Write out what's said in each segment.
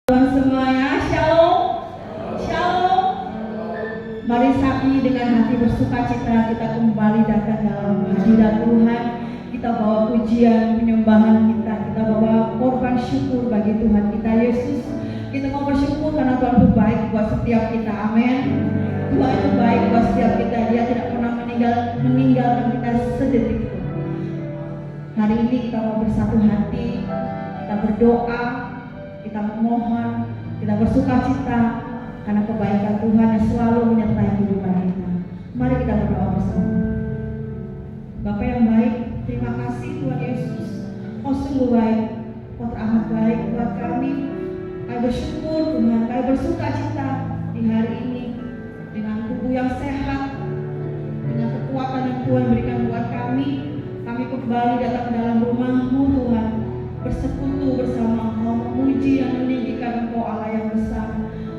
Tuhan semuanya, shalom, shalom. Mari sapi dengan hati bersuka cita kita kembali datang dalam hadirat Tuhan. Kita bawa pujian, penyembahan kita bawa korban syukur bagi Tuhan kita Yesus. Kita mau bersyukur karena Tuhan itu baik buat setiap kita, amin. Tuhan itu baik buat setiap kita, Dia tidak pernah meninggalkan kita sedetik pun. Hari ini kita mau bersatu hati, kita berdoa, kita memohon, kita bersuka cita karena kebaikan Tuhan yang selalu menyertai kehidupan kita. Mari kita berdoa bersama. Bapa yang baik, terima kasih Tuhan Yesus. Kau sungguh baik, Kau teramat baik buat kami. Kami bersyukur Tuhan, kami bersuka cita di hari ini dengan tubuh yang sehat, dengan kekuatan yang Tuhan berikan buat kami. Kami kembali datang ke dalam rumah-Mu Tuhan, bersekutu bersama Engkau, memuji dan meninggikan Engkau Allah yang besar.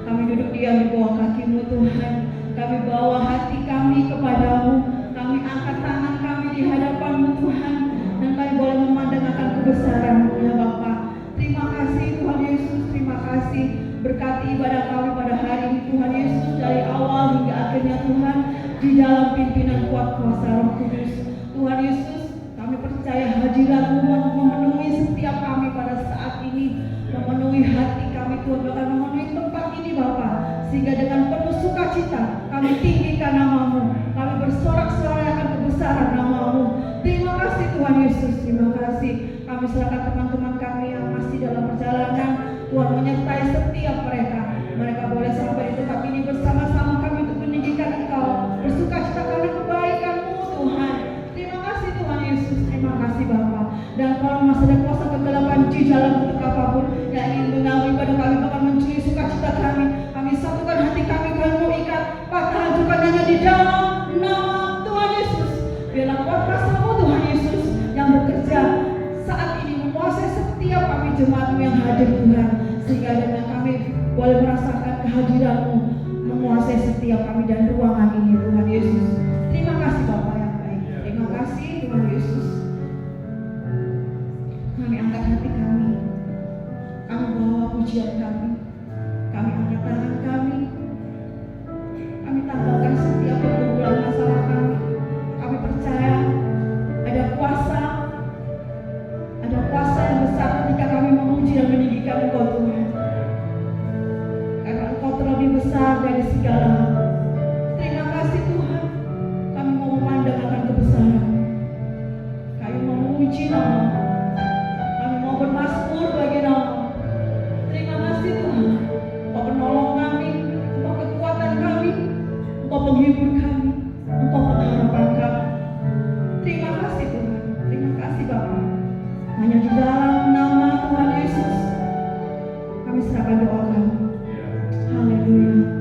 Kami duduk diam di bawah kaki-Mu Tuhan. Kami bawa hati kami kepadamu. Kami angkat tangan kami di hadapan-Mu Tuhan, dan kami boleh memandang akan kebesaran-Mu ya Bapa. Terima kasih Tuhan Yesus, terima kasih. Berkati ibadah kami pada hari ini Tuhan Yesus, dari awal hingga akhirnya Tuhan, di dalam pimpinan kuat kuasa Roh Kudus. Tuhan Yesus, kami percaya hadirat-Mu memenuhi setiap kami pada saat ini, memenuhi hati kami Tuhan, bahkan memenuhi tempat ini Bapa, sehingga dengan penuh sukacita kami tinggikan nama-Mu, kami bersorak-sorai akan kebesaran nama-Mu. Terima kasih Tuhan Yesus, terima kasih. Kami serahkan teman-teman kami yang masih dalam perjalanan, Tuhan menyertai setiap mereka. Mereka boleh sampai di tempat ini bersama-sama kami untuk meninggikan Engkau, bersukacita karena kebaikan-Mu Tuhan. Terima kasih Tuhan Yesus, terima kasih Bapa. Dan kalau masih ada kuasa kegelapan di dalam bentuk apapun yang ingin mengganggu ibadah kami, bahkan mencuri sukacita kami satukan hati kami mau ikat, patah hancurkan hanya di dalam nama Tuhan Yesus. Biarlah kuat kuasa-Mu Tuhan Yesus yang bekerja saat ini menguasai setiap kami jemaat-Mu yang hadir Tuhan, sehingga dengan kami boleh merasakan kehadiran-Mu menguasai setiap kami dan ruangan ini Tuhan Yesus. Terima kasih Bapa yang baik, terima kasih Tuhan Yesus. Kami angkat hati kami bawa pujian kami angkat tangan kami tanggalkan setiap pergumulan masalah kami. Kami percaya ada kuasa yang besar ketika kami memuji dan meninggikan Engkau Tuhan, karena Engkau terlebih besar dari segala hal. Terima kasih Tuhan, kami mau memandang akan kebesaran, kami mau memuji nama, kami mau bermazmur bagi nama. Terima kasih Tuhan, Engkau penolong kami, Engkau kekuatan kami, Engkau penghibur kami, Engkau pengharapan kami. Terima kasih Tuhan, terima kasih Bapa. Hanya di dalam nama Tuhan Yesus kami serahkan doa kami. Haleluya.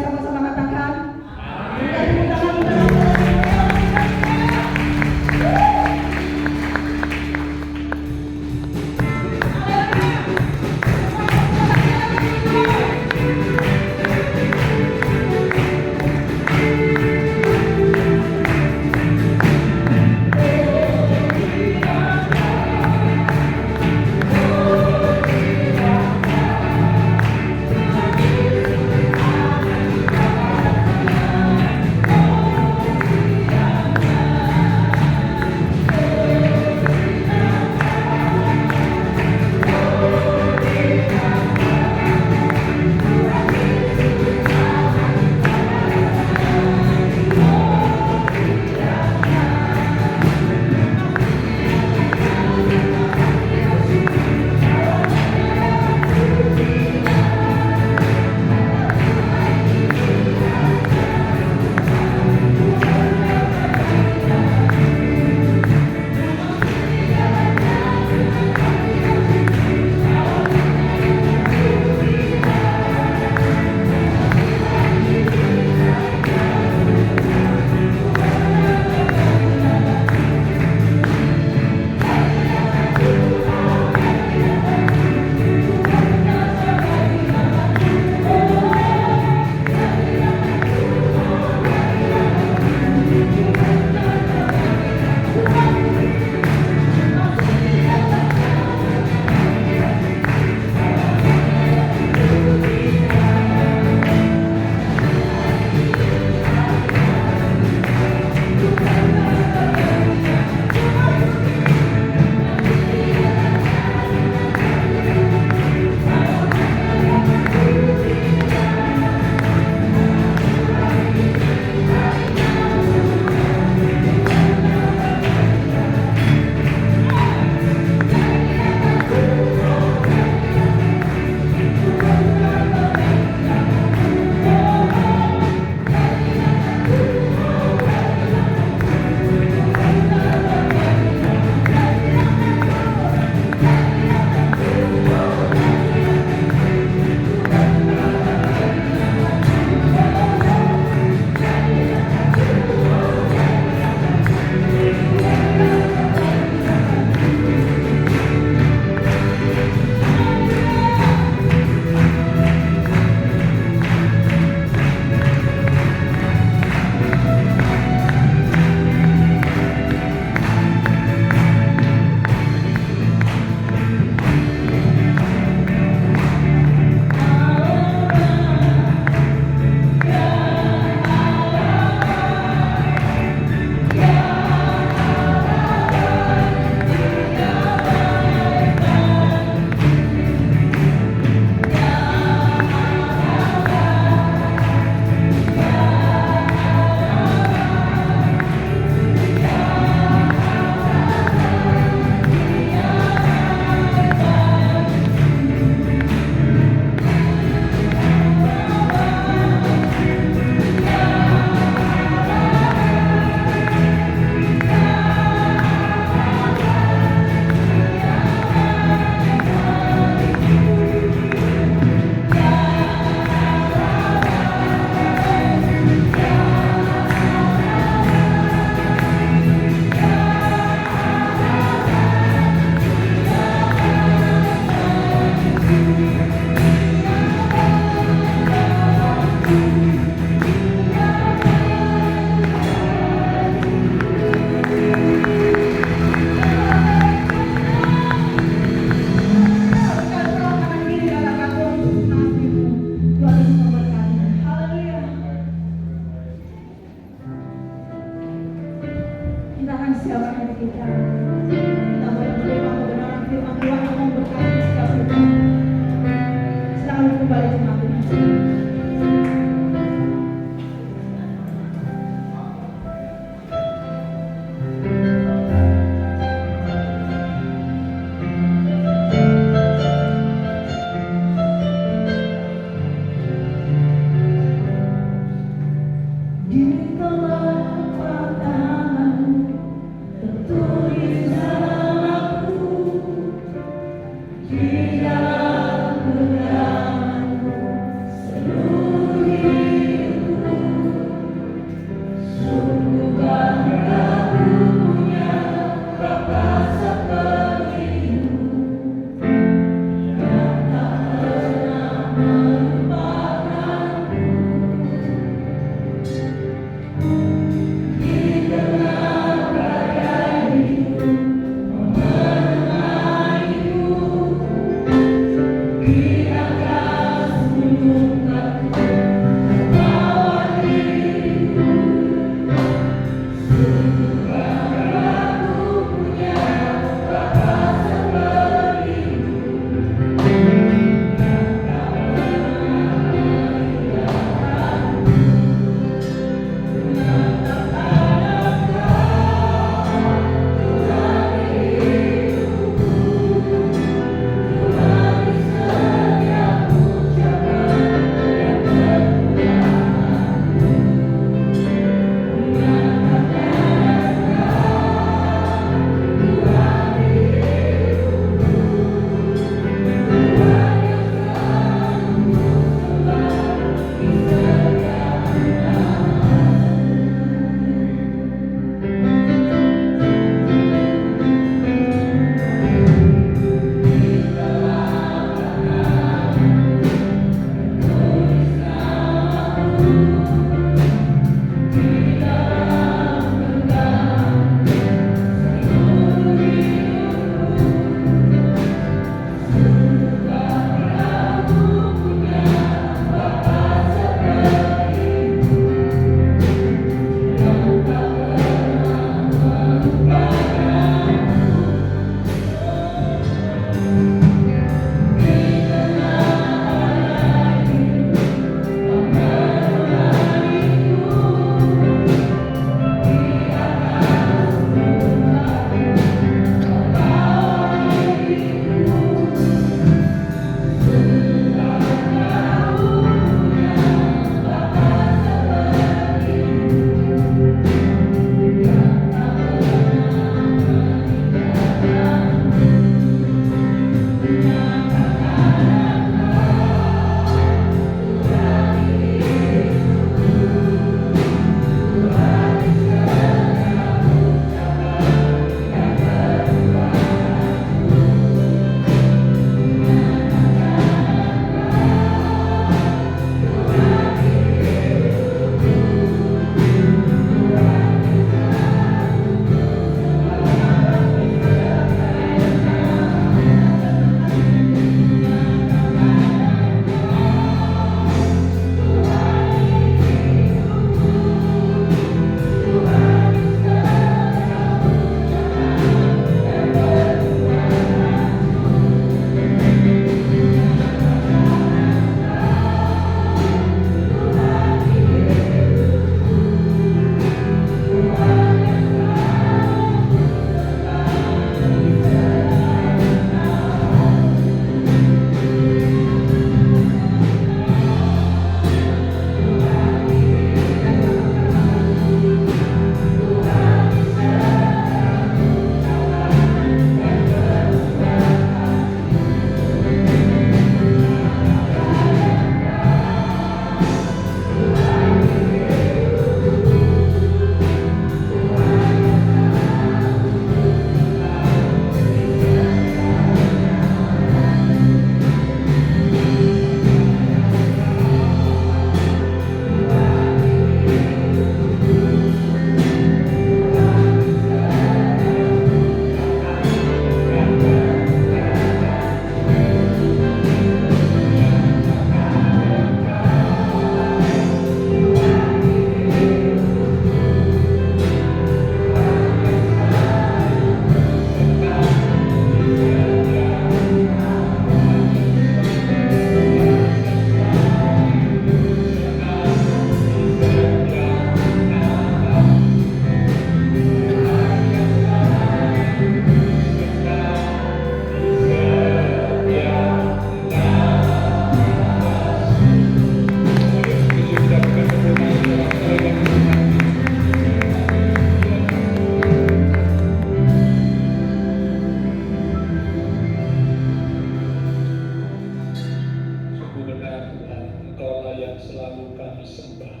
yang selalu kami sembah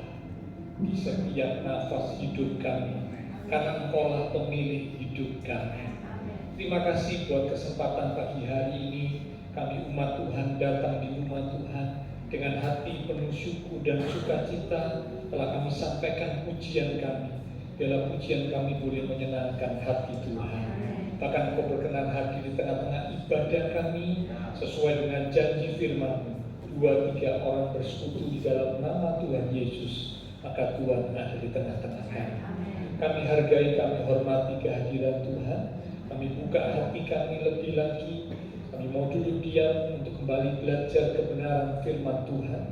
di setiap nafas hidup kami, karena Engkaulah pemilik hidup kami. Terima kasih buat kesempatan pagi hari ini kami umat Tuhan datang di rumah Tuhan dengan hati penuh syukur dan sukacita telah kami sampaikan pujian kami. Biarlah pujian kami boleh menyenangkan hati Tuhan. Bahkan Kau berkenan hadir di tengah-tengah ibadah kami sesuai dengan janji firman-Mu. 2-3 orang bersekutu di dalam nama Tuhan Yesus, maka Tuhan ada di tengah-tengah kami. Kami hargai, kami hormati kehadiran Tuhan. Kami buka hati kami lebih lagi. Kami mau duduk diam untuk kembali belajar kebenaran firman Tuhan.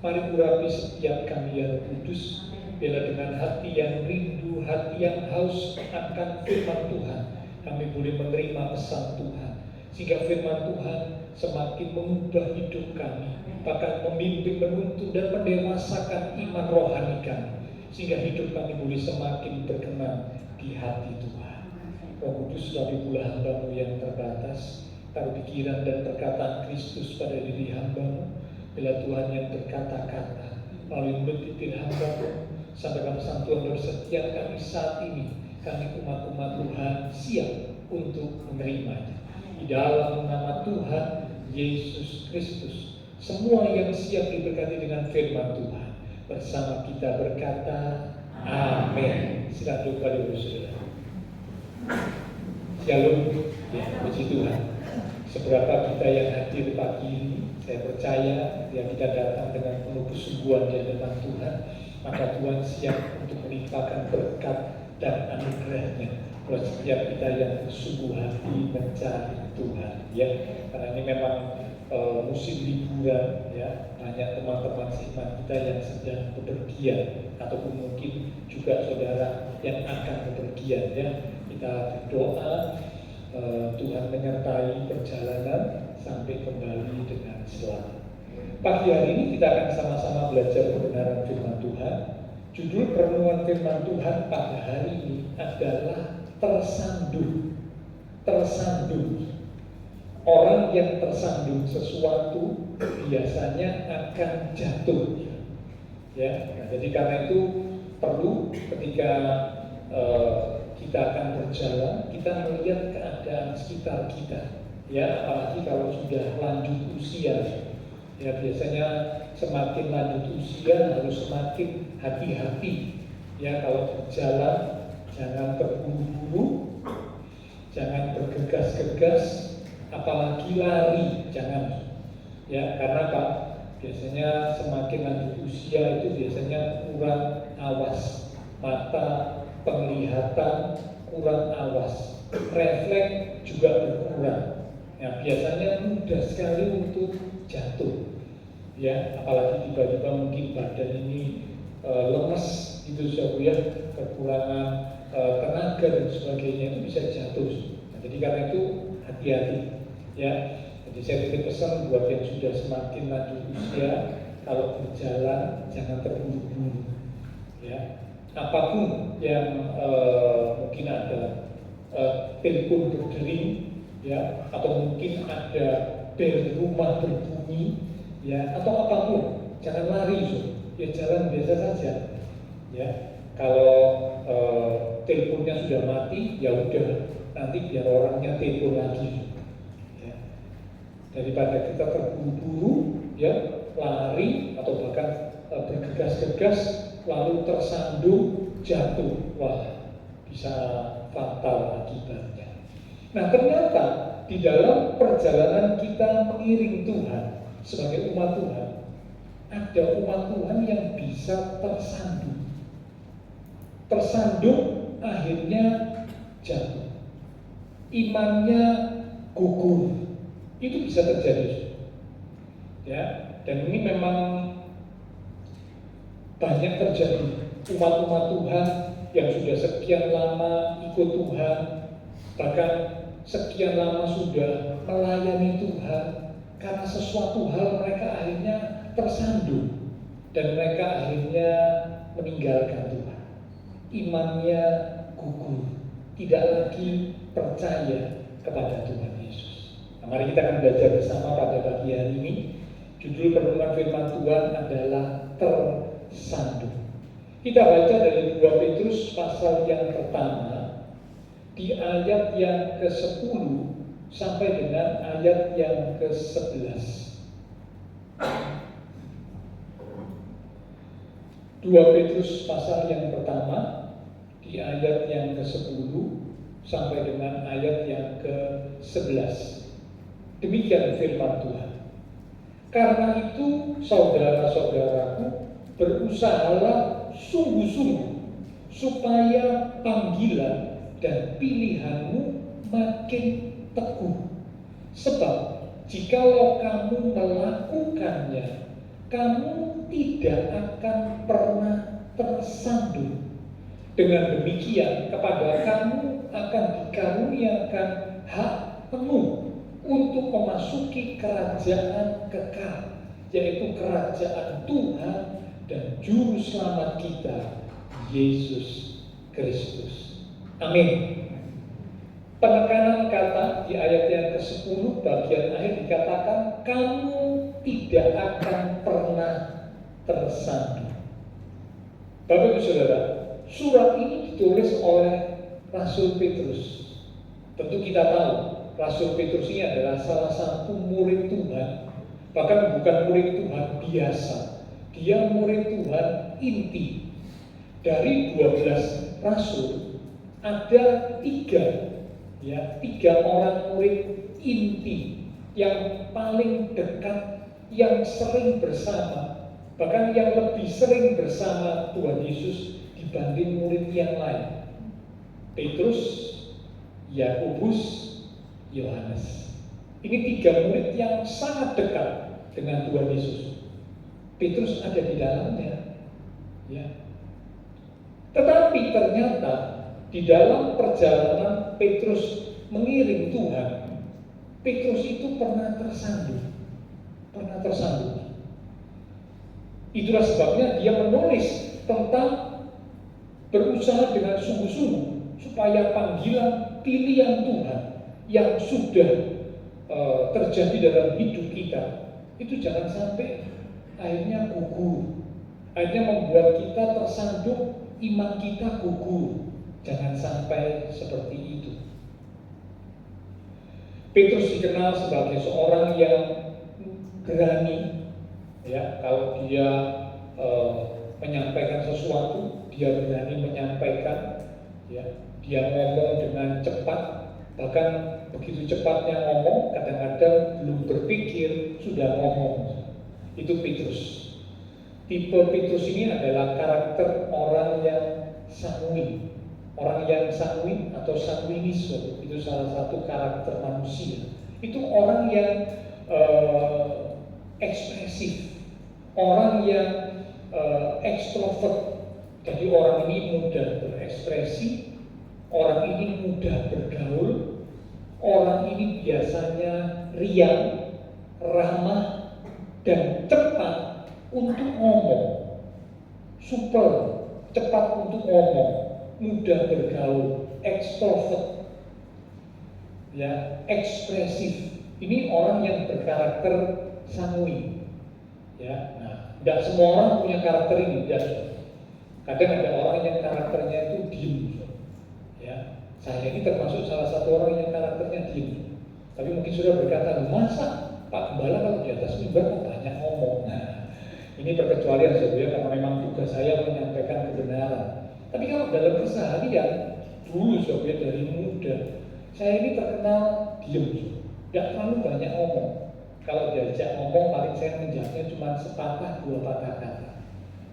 Mari urapi setiap kami yang kudus. Biarlah dengan hati yang rindu, hati yang haus akan firman Tuhan, kami boleh menerima pesan Tuhan. Sehingga firman Tuhan semakin mengubah hidup kami, bahkan membimbing, menuntun dan mendewasakan iman rohani kami. Sehingga hidup kami boleh semakin berkenan di hati Tuhan. Roh Kudus, melalui pula hamba-Mu yang terbatas, taruh pikiran dan perkataan Kristus pada diri hamba-Mu. Bila Tuhan yang berkata-kata melalui mulut bibir hamba-Mu, sampaikan pesan Tuhan dari setiap kami saat ini. Kami umat-umat Tuhan siap untuk menerimanya. Di dalam nama Tuhan Yesus Kristus, semua yang siap diberkati dengan firman Tuhan bersama kita berkata amin. Silakan kepada saudara. Shalom, ya, puji Tuhan. Seberapa kita yang hadir pagi ini, saya percaya ya kita datang dengan penuh kesungguhan di hadapan Tuhan, maka Tuhan siap untuk melimpahkan berkat dan anugerahnya buat setiap kita yang bersungguh hati mencari Tuhan, ya. Karena ini memang musim liburan, ya, banyak teman-teman seiman kita yang sedang bepergian ataupun mungkin juga saudara yang akan bepergian, ya. Kita berdoa Tuhan menyertai perjalanan sampai kembali dengan selamat. Pagi hari ini kita akan sama-sama belajar kebenaran firman Tuhan. Judul renungan firman Tuhan pada hari ini adalah tersandung. Tersandung. Orang yang tersandung sesuatu biasanya akan jatuh. Ya, nah, jadi karena itu perlu ketika kita akan berjalan, kita melihat keadaan sekitar kita. Ya, apalagi kalau sudah lanjut usia. Ya, biasanya semakin lanjut usia harus semakin hati-hati. Ya, kalau berjalan jangan terburu-buru, jangan bergegas-gegas, apalagi lari jangan. Ya, karena Pak, biasanya semakin lanjut usia itu biasanya kurang awas, mata penglihatan kurang awas, refleks juga berkurang. Ya, biasanya mudah sekali untuk jatuh. Ya, apalagi tiba-tiba mungkin badan ini lemes gitu ya, kekurangan tenaga dan sebagainya, itu bisa jatuh. Nah, jadi karena itu hati-hati, ya. Jadi saya titip pesan buat yang sudah semakin lanjut usia, kalau berjalan jangan terburu-buru, ya. Apapun yang mungkin ada telepon berdering, ya, atau mungkin ada bel rumah berbunyi, ya, atau apapun, jangan lari, ya, jalan biasa saja, ya. Kalau teleponnya sudah mati, ya udah, nanti biar orangnya telepon lagi, ya. Daripada kita terburu-buru, ya, lari atau bahkan bergegas-gegas lalu tersandung jatuh, wah, bisa fatal akibatnya. Nah, ternyata di dalam perjalanan kita mengiring Tuhan sebagai umat Tuhan, ada umat Tuhan yang bisa tersandung. Tersandung akhirnya jatuh, imannya gugur. Itu bisa terjadi, ya. Dan ini memang banyak terjadi. Umat-umat Tuhan yang sudah sekian lama ikut Tuhan, bahkan sekian lama sudah melayani Tuhan, karena sesuatu hal mereka akhirnya tersandung dan mereka akhirnya meninggalkan Tuhan. Imannya gugur, tidak lagi percaya kepada Tuhan Yesus. Nah, mari kita akan belajar bersama pada pagi hari ini Judul perenungan firman Tuhan adalah tersandung. Kita baca dari 2 Petrus pasal yang pertama di ayat yang ke-10 sampai dengan ayat yang ke-11. 2 Petrus pasal yang pertama di ayat yang ke-10 sampai dengan ayat yang ke-11. Demikian firman Tuhan. Karena itu saudara-saudaraku, berusahalah sungguh-sungguh supaya panggilan dan pilihanmu makin teguh. Sebab jikalau kamu melakukannya, kamu tidak akan pernah tersandung. Dengan demikian kepada kamu akan dikaruniakan hak penuh untuk memasuki kerajaan kekal, yaitu kerajaan Tuhan dan Juru Selamat kita, Yesus Kristus. Amin. Penekanan kata di ayat yang ke-10 bagian akhir dikatakan kamu tidak akan pernah tersandung. Bapak Ibu Saudara, surat ini ditulis oleh Rasul Petrus. Tentu kita tahu Rasul Petrus ini adalah salah satu murid Tuhan, bahkan bukan murid Tuhan biasa. Dia murid Tuhan inti. Dari 12 rasul ada 3 orang murid inti yang paling dekat, yang sering bersama, bahkan yang lebih sering bersama Tuhan Yesus dibanding murid yang lain. Petrus, Yakobus, Yohanes. Ini 3 murid yang sangat dekat dengan Tuhan Yesus. Petrus ada di dalamnya, ya. Tetapi ternyata di dalam perjalanan Petrus mengiring Tuhan, Petrus itu pernah tersandung. Itulah sebabnya dia menulis tentang berusaha dengan sungguh-sungguh supaya panggilan pilihan Tuhan yang sudah terjadi dalam hidup kita itu jangan sampai akhirnya gugur, akhirnya membuat kita tersandung, iman kita gugur. Jangan sampai seperti itu. Petrus dikenal sebagai seorang yang berani, ya. Kalau dia menyampaikan sesuatu, dia berani menyampaikan, ya. Dia ngomong dengan cepat, bahkan begitu cepatnya ngomong, kadang-kadang belum berpikir sudah ngomong. Itu Petrus. Tipe Petrus ini adalah karakter orang yang sanguin. Orang yang sanguin atau sanguinisme itu salah satu karakter manusia. Itu orang yang ekspresif, orang yang ekstrovert. Jadi orang ini mudah berekspresi, orang ini mudah bergaul, orang ini biasanya riang, ramah, dan cepat untuk ngomong, super, cepat untuk ngomong, mudah bergaul, ekstrovert, ya, ekspresif. Ini orang yang berkarakter sanguin, ya. Nah, tidak semua orang punya karakter ini, ya. Kadang ada orang yang karakternya itu diem, ya. Saya ini termasuk salah satu orang yang karakternya diem. Tapi mungkin sudah berkata, masa Pak Gembala kalau di atas mimbar kok banyak ngomong. Nah, ini perkecualian sebenarnya karena memang tugas saya menyampaikan kebenaran. Tapi kalau dalam keseharian, dulu sebenarnya dari muda, saya ini terkenal diem, tidak terlalu banyak ngomong. Kalau diajak ngomong, paling saya menjawabnya cuma sepatah 2 patah kata.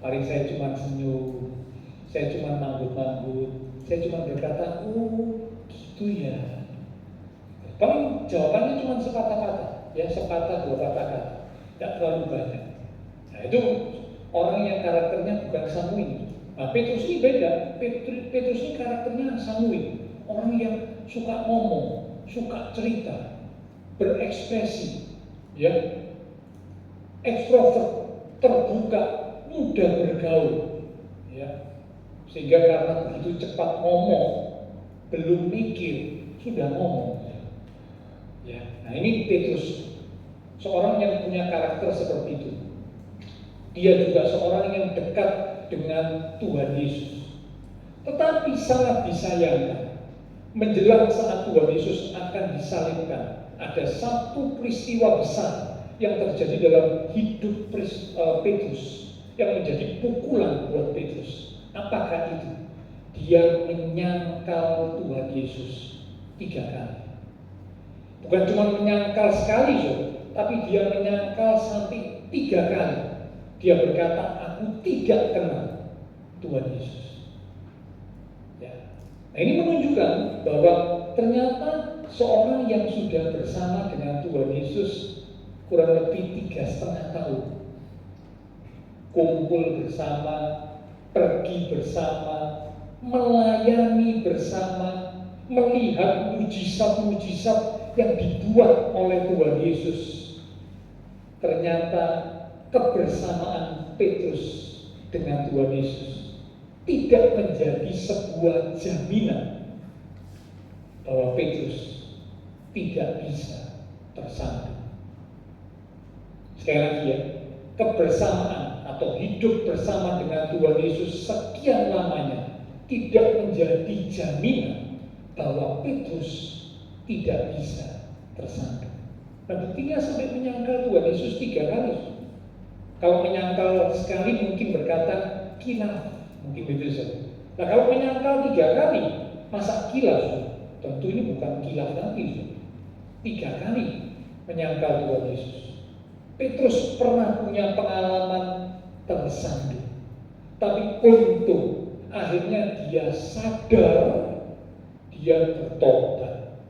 Paling saya cuma senyum, saya cuma manggut-manggut, saya cuma berkata, oh gitu ya. Paling jawabannya cuma sepatah kata, ya sepatah 2 patah kata, tidak terlalu banyak. Nah itu orang yang karakternya bukan sanguin. Nah Petrus ini beda, Petrus ini karakternya sanguin, orang yang suka ngomong, suka cerita, berekspresi, ya, ekstrovert, terbuka, mudah bergaul, ya, sehingga karena begitu cepat ngomong, belum mikir sudah ngomong, ya. Nah ini Petrus. seorang yang punya karakter seperti itu. Dia juga seorang yang dekat dengan Tuhan Yesus. Tetapi sangat disayangkan, menjelang saat Tuhan Yesus akan disalibkan, ada satu peristiwa besar yang terjadi dalam hidup Petrus yang menjadi pukulan buat Petrus. Apakah itu? Dia menyangkal Tuhan Yesus 3 kali. Bukan cuma menyangkal sekali, tapi dia menyangkal sampai 3 kali. Dia berkata, aku tidak kenal Tuhan Yesus. Ya. Nah, ini menunjukkan bahwa ternyata seorang yang sudah bersama dengan Tuhan Yesus kurang lebih 3,5 tahun, kumpul bersama, pergi bersama, melayani bersama, melihat mujizat-mujizat yang dibuat oleh Tuhan Yesus. Ternyata kebersamaan Petrus dengan Tuhan Yesus tidak menjadi sebuah jaminan bahwa Petrus tidak bisa tersandung. Sekali lagi ya, kebersamaan atau hidup bersama dengan Tuhan Yesus sekian lamanya tidak menjadi jaminan bahwa Petrus tidak bisa tersandung. Nah, buktinya sampai menyangkal Tuhan Yesus 3 kali. Kalau menyangkal sekali mungkin berkata kilaf, mungkin begitu. Nah, kalau menyangkal 3 kali, masa kilaf? Tentu ini bukan kilaf lagi. 3 kali menyangkal Tuhan Yesus. Petrus pernah punya pengalaman tersandung, tapi untung akhirnya dia sadar, dia bertobat.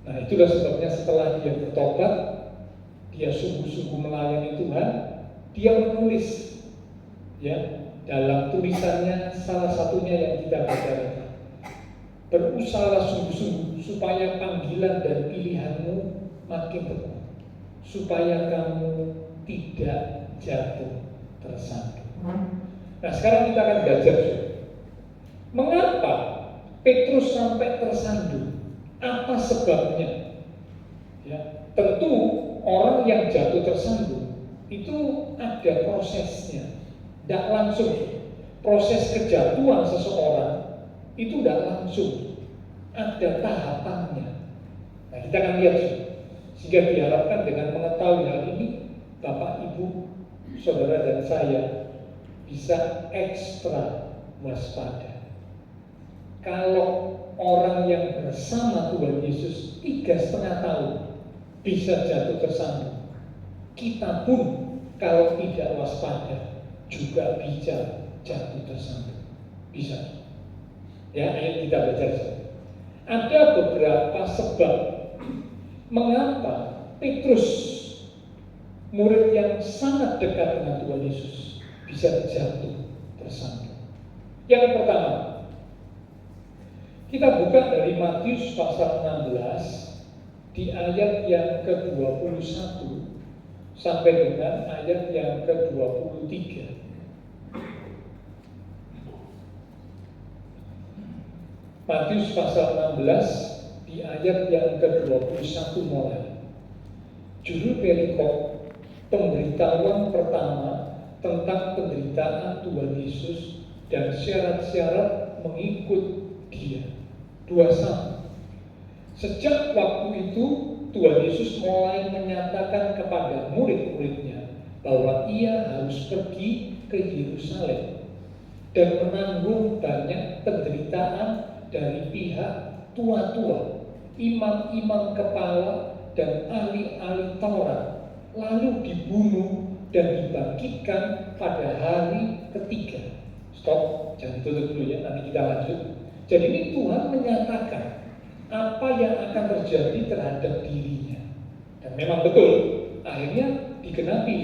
Nah, itulah sebabnya setelah dia bertobat, dia sungguh-sungguh melayani Tuhan. Dia menulis, ya, dalam tulisannya salah satunya yang kita baca, berusaha sungguh-sungguh supaya panggilan dan pilihanmu makin teguh, supaya kamu tidak jatuh tersandung. Nah, sekarang kita akan belajar, mengapa Petrus sampai tersandung? Apa sebabnya? Ya, tentu orang yang jatuh tersandung itu ada prosesnya, tidak langsung. Proses kejatuhan seseorang itu tidak langsung, ada tahapannya. Nah, kita akan lihat, sehingga diharapkan dengan mengetahui hal ini, Bapak, Ibu, Saudara dan saya bisa ekstra waspada. Kalau orang yang bersama Tuhan Yesus 3,5 tahun bisa jatuh tersandung, kita pun kalau tidak waspada juga bisa jatuh tersandung. Bisa. Ya, ayo kita baca. Ada beberapa sebab mengapa Petrus, murid yang sangat dekat dengan Tuhan Yesus, bisa jatuh tersandung. Yang pertama, kita buka dari Matius pasal 16 di ayat yang ke-21 sampai dengan ayat yang ke-23. Matius pasal 16 di ayat yang ke-21 mulai. Judul perikop pemberitahuan pertama tentang penderitaan Tuhan Yesus dan syarat-syarat mengikut Dia. 21. Sejak waktu itu Tuhan Yesus mulai menyatakan kepada murid-muridnya bahwa Ia harus pergi ke Yerusalem dan menanggung banyak penderitaan dari pihak tua-tua, imam-imam kepala, dan ahli-ahli Taurat, lalu dibunuh dan dibangkitkan pada hari ketiga. Stop, jangan tutup dulu ya, nanti kita lanjut. Jadi ini Tuhan menyatakan apa yang akan terjadi terhadap dirinya. Dan memang betul, akhirnya digenapi.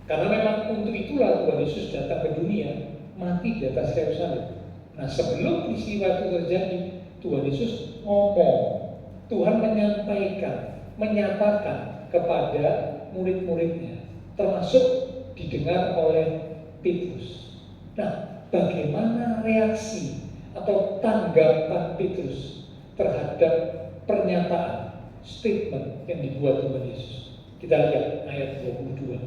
Karena memang untuk itulah Tuhan Yesus datang ke dunia, mati di atas kayu salib. Nah, sebelum peristiwa itu terjadi, Tuhan Yesus ngomong, Tuhan menyampaikan, menyatakan kepada murid-muridnya, termasuk didengar oleh Petrus. Nah, bagaimana reaksi atau tanggapan Petrus terhadap pernyataan statement yang dibuat Tuhan Yesus. Kita lihat ayat 22.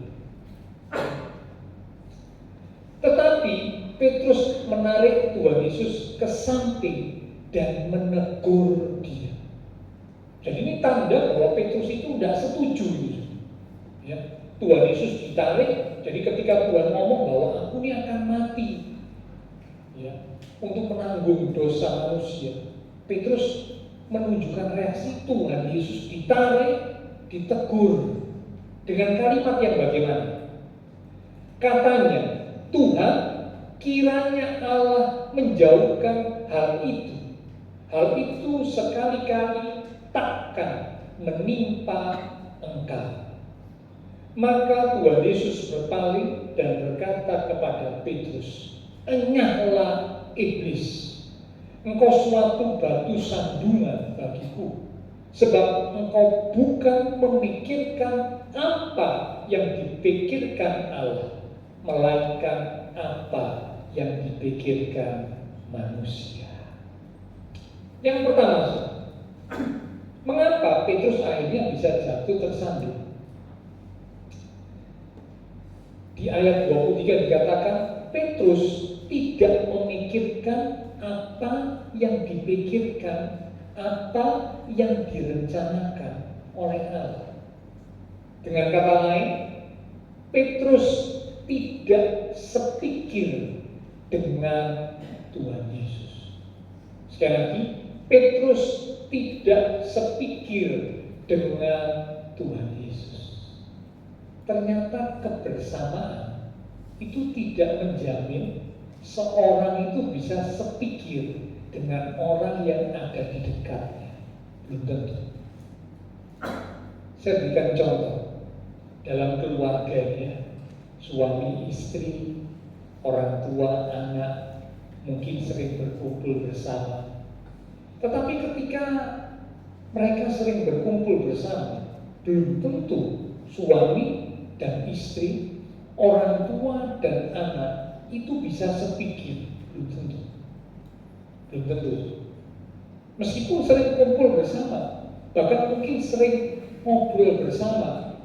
Tetapi Petrus menarik Tuhan Yesus ke samping dan menegur dia. Jadi ini tanda bahwa Petrus itu tidak setuju. Ya, Tuhan Yesus ditarik. Jadi ketika Tuhan ngomong bahwa aku ini akan mati, ya, untuk menanggung dosa manusia, Petrus menunjukkan reaksi. Tuhan Yesus ditarik, ditegur dengan kalimat yang bagaimana? Katanya, Tuhan, kiranya Allah menjauhkan hal itu. Hal itu sekali-kali takkan menimpa engkau. Maka Tuhan Yesus berpaling dan berkata kepada Petrus, enyahlah iblis, engkau suatu batu sandungan bagiku, sebab engkau bukan memikirkan apa yang dipikirkan Allah, melainkan apa yang dipikirkan manusia. Yang pertama, mengapa Petrus akhirnya bisa jatuh tersandung? Di ayat 23 dikatakan, Petrus tidak memikirkan apa yang dipikirkan, apa yang direncanakan oleh Allah. Dengan kata lain, Petrus tidak sepikir dengan Tuhan Yesus. Sekali lagi, Petrus tidak sepikir dengan Tuhan Yesus. Ternyata kebersamaan itu tidak menjamin seorang itu bisa sepikir dengan orang yang ada di dekatnya. Belum tentu. Saya berikan contoh. Dalam keluarganya, suami istri, orang tua, anak, mungkin sering berkumpul bersama. Tetapi ketika mereka sering berkumpul bersama, belum tentu suami dan istri, orang tua dan anak itu bisa sepikir. Belum tentu. Belum tentu. Meskipun sering kumpul bersama, bahkan mungkin sering ngobrol bersama,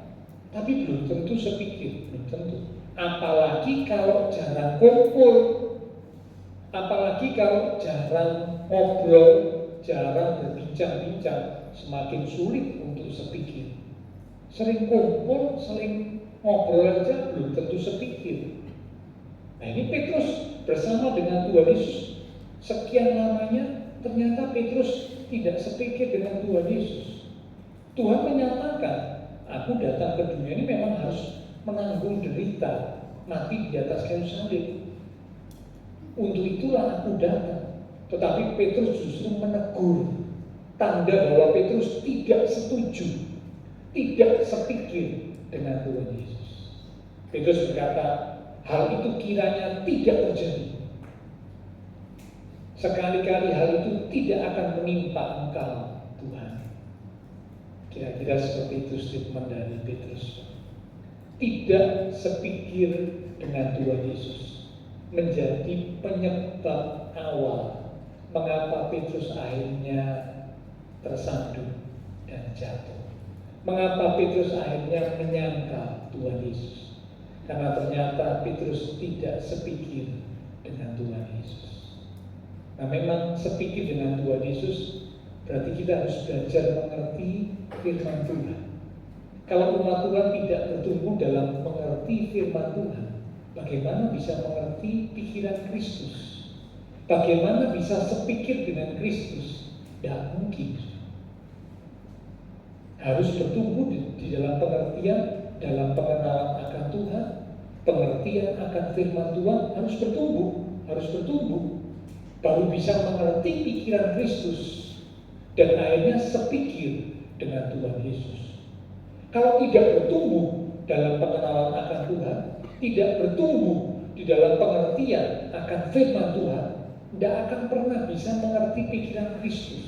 tapi belum tentu sepikir. Belum tentu. Apalagi kalau jarang kumpul, apalagi kalau jarang ngobrol, jarang berbincang-bincang, semakin sulit untuk sepikir. Sering kumpul, sering ngobrol aja belum tentu sepikir. Nah, ini Petrus bersama dengan Tuhan Yesus sekian lamanya, ternyata Petrus tidak sepikir dengan Tuhan Yesus. Tuhan menyatakan, aku datang ke dunia ini memang harus menanggung derita, mati di atas kayu salib. Untuk itulah aku datang. Tetapi Petrus justru menegur, tanda bahwa Petrus tidak setuju, tidak sepikir dengan Tuhan Yesus. Petrus berkata, hal itu kiranya tidak terjadi. Sekali-kali hal itu tidak akan menimpa engkau, Tuhan. Kira-kira seperti itu statement dari Petrus. Tidak sepikir dengan Tuhan Yesus menjadi penyebab awal mengapa Petrus akhirnya tersandung dan jatuh. Mengapa Petrus akhirnya menyangkal Tuhan Yesus? Karena ternyata Petrus tidak sepikir dengan Tuhan Yesus. Nah, memang sepikir dengan Tuhan Yesus berarti kita harus belajar mengerti firman Tuhan. Kalau umat Tuhan tidak bertumbuh dalam mengerti firman Tuhan, bagaimana bisa mengerti pikiran Kristus? Bagaimana bisa sepikir dengan Kristus? Tidak mungkin. Harus bertumbuh di dalam pengertian, dalam pengenalan akan Tuhan, pengertian akan firman Tuhan harus bertumbuh, baru bisa mengerti pikiran Kristus dan akhirnya sepikir dengan Tuhan Yesus. Kalau tidak bertumbuh dalam pengenalan akan Tuhan, tidak bertumbuh di dalam pengertian akan firman Tuhan, tidak akan pernah bisa mengerti pikiran Kristus.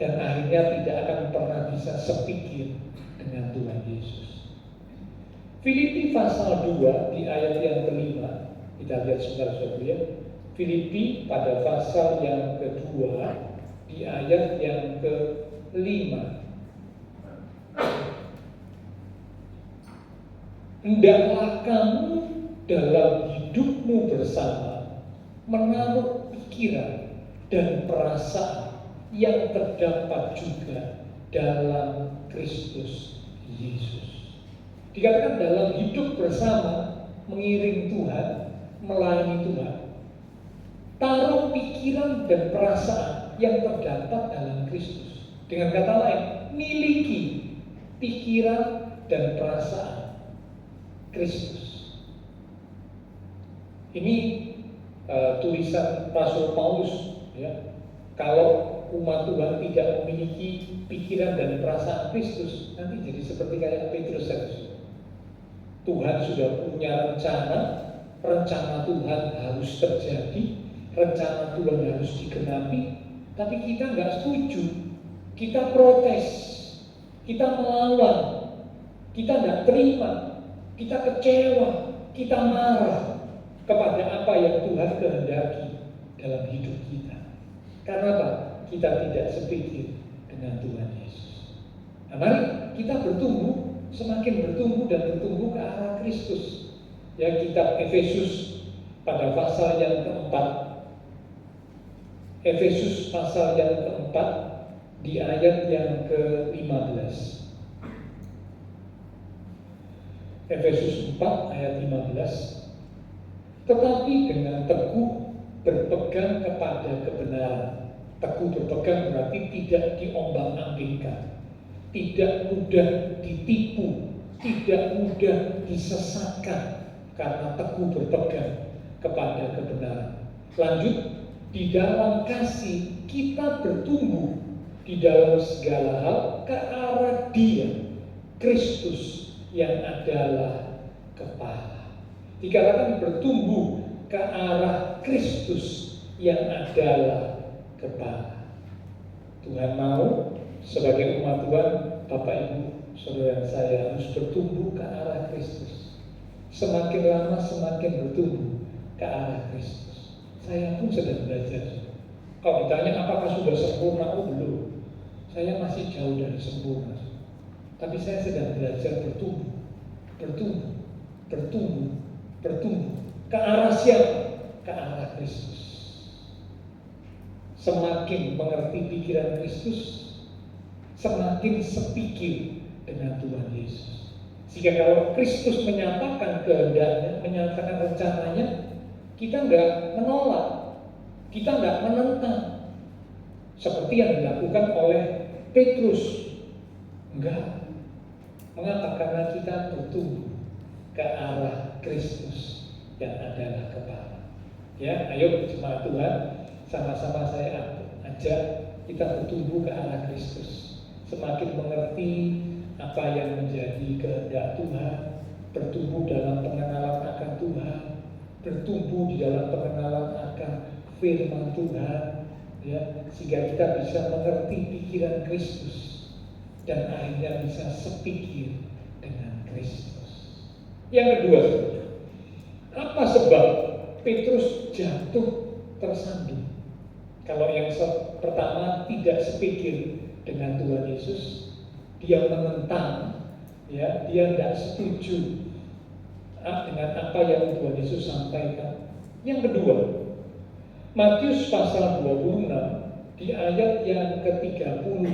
Dan akhirnya tidak akan pernah bisa sepikir dengan Tuhan Yesus. Filipi pasal 2 di ayat yang kelima, kita lihat saudara-saudara ya. Filipi pada pasal yang kedua di ayat yang 5. Hendaklah kamu dalam hidupmu bersama menaruh pikiran dan perasaan yang terdapat juga dalam Kristus Yesus. Dikatakan dalam hidup bersama, mengiring Tuhan, melayani Tuhan. Taruh pikiran dan perasaan yang terdapat dalam Kristus. Dengan kata lain, miliki pikiran dan perasaan Kristus. Ini tulisan Rasul Paulus, ya. Kalau umat Tuhan tidak memiliki pikiran dan perasaan Kristus, nanti jadi seperti kayak Petrus saja. Tuhan sudah punya rencana Tuhan harus terjadi, rencana Tuhan harus digenapi, tapi kita nggak setuju, kita protes, kita melawan, kita nggak terima, kita kecewa, kita marah kepada apa yang Tuhan kehendaki dalam hidup kita. Karena apa? Kita tidak sepikir dengan Tuhan Yesus. Nah, mari kita bertumbuh, semakin bertumbuh dan bertumbuh ke arah Kristus. Ya, kitab Efesus pada pasal yang keempat. Efesus pasal yang keempat di ayat yang ke-15. Efesus 4 ayat 15. Tetapi dengan teguh berpegang kepada kebenaran. Teguh berpegang berarti tidak diombang-ambingkan, tidak mudah ditipu, tidak mudah disesatkan, karena teguh berpegang kepada kebenaran. Lanjut, di dalam kasih kita bertumbuh di dalam segala hal ke arah Dia, Kristus yang adalah kepala. Dikatakan bertumbuh ke arah Kristus yang adalah kepala. Tuhan mau sebagai umat Tuhan, Bapak Ibu, saudara saya harus bertumbuh ke arah Kristus. Semakin lama semakin bertumbuh ke arah Kristus. Saya pun sedang belajar. Kalau ditanya apakah sudah sempurna, oh belum. Saya masih jauh dari sempurna. Tapi saya sedang belajar bertumbuh. Ke arah siapa? Ke arah Kristus. Semakin mengerti pikiran Kristus, semakin sepikir dengan Tuhan Yesus. Sehingga kalau Kristus menyatakan kehendaknya, menyatakan rencananya, kita nggak menolak, kita nggak menentang. Seperti yang dilakukan oleh Petrus. Enggak. Mengapa? Karena kita bertumbuh ke arah Kristus yang adalah kepala. Ya, ayo jemaat Tuhan, sama-sama saya ajak kita bertumbuh ke arah Kristus. Semakin mengerti apa yang menjadi kehendak Tuhan, bertumbuh dalam pengenalan akan Tuhan, bertumbuh di dalam pengenalan akan firman Tuhan, ya, sehingga kita bisa mengerti pikiran Kristus. Dan akhirnya bisa sepikir dengan Kristus. Yang kedua, apa sebab Petrus jatuh tersandung? Kalau yang pertama tidak sepikir dengan Tuhan Yesus, dia menentang, ya, dia tidak setuju dengan apa yang Tuhan Yesus sampaikan. Yang kedua, Matius pasal 26 di ayat yang ke-30.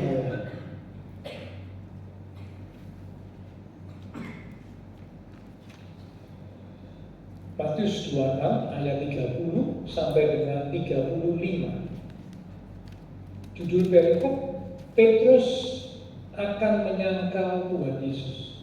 Matius 26 ayat 30 sampai dengan 35. Judul perikop, Petrus akan menyangkal Tuhan Yesus.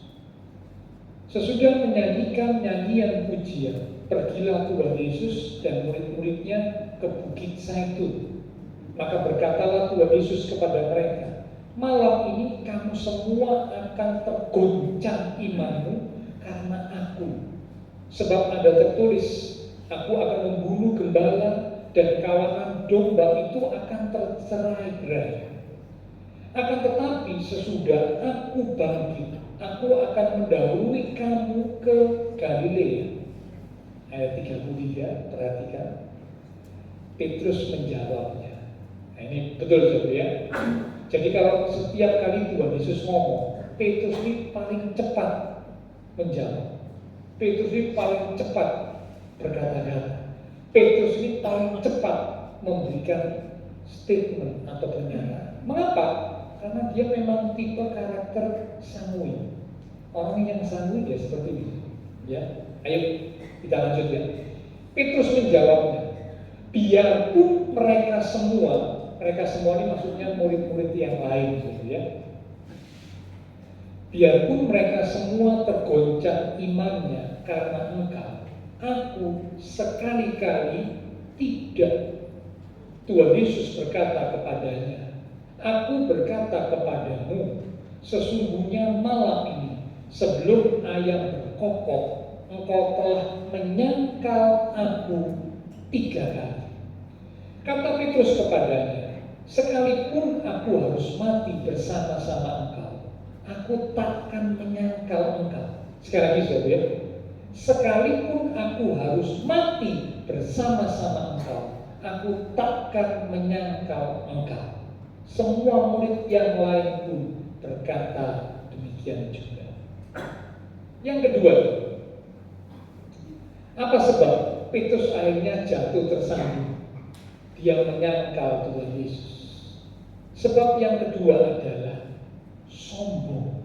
Sesudah menyanyikan nyanyian pujian, pergilah Tuhan Yesus dan murid-muridnya ke Bukit Zaitun. Maka berkatalah Tuhan Yesus kepada mereka, malam ini kamu semua akan tergoncang imanmu karena aku. Sebab ada tertulis, aku akan membunuh gembala dan kawanan domba itu akan tercerai-berai. Akan tetapi sesudah aku bangkit, aku akan mendahului kamu ke Galilea. Ayat 33, perhatikan. Petrus menjawabnya. Nah, ini betul saudara ya. Jadi kalau setiap kali Tuhan Yesus ngomong, Petrus ini paling cepat menjawab. Petrus ini paling cepat berkata-kata. Petrus ini paling cepat memberikan statement atau pernyataan. Mengapa? Karena dia memang tipe karakter sanguin. Orang yang sanguin dia seperti itu. Ya, ayo kita lanjut ya. Petrus menjawabnya, biarpun mereka semua ini maksudnya murid-murid yang lain gitu ya. Biarpun mereka semua tergoncang imannya karena engkau, aku sekali-kali tidak. Tuhan Yesus berkata kepadanya, aku berkata kepadamu, sesungguhnya malam ini sebelum ayam berkokok, engkau telah menyangkal aku 3 kali. Kata Petrus kepadanya, sekalipun aku harus mati bersama-sama engkau, aku takkan menyangkal engkau. Sekali lagi saudara ya, sekalipun aku harus mati bersama-sama engkau, aku takkan menyangkal engkau. Semua murid yang lain pun berkata demikian juga. Yang kedua, apa sebab Petrus akhirnya jatuh tersandung? Dia menyangkal Tuhan Yesus. Sebab yang kedua adalah sombong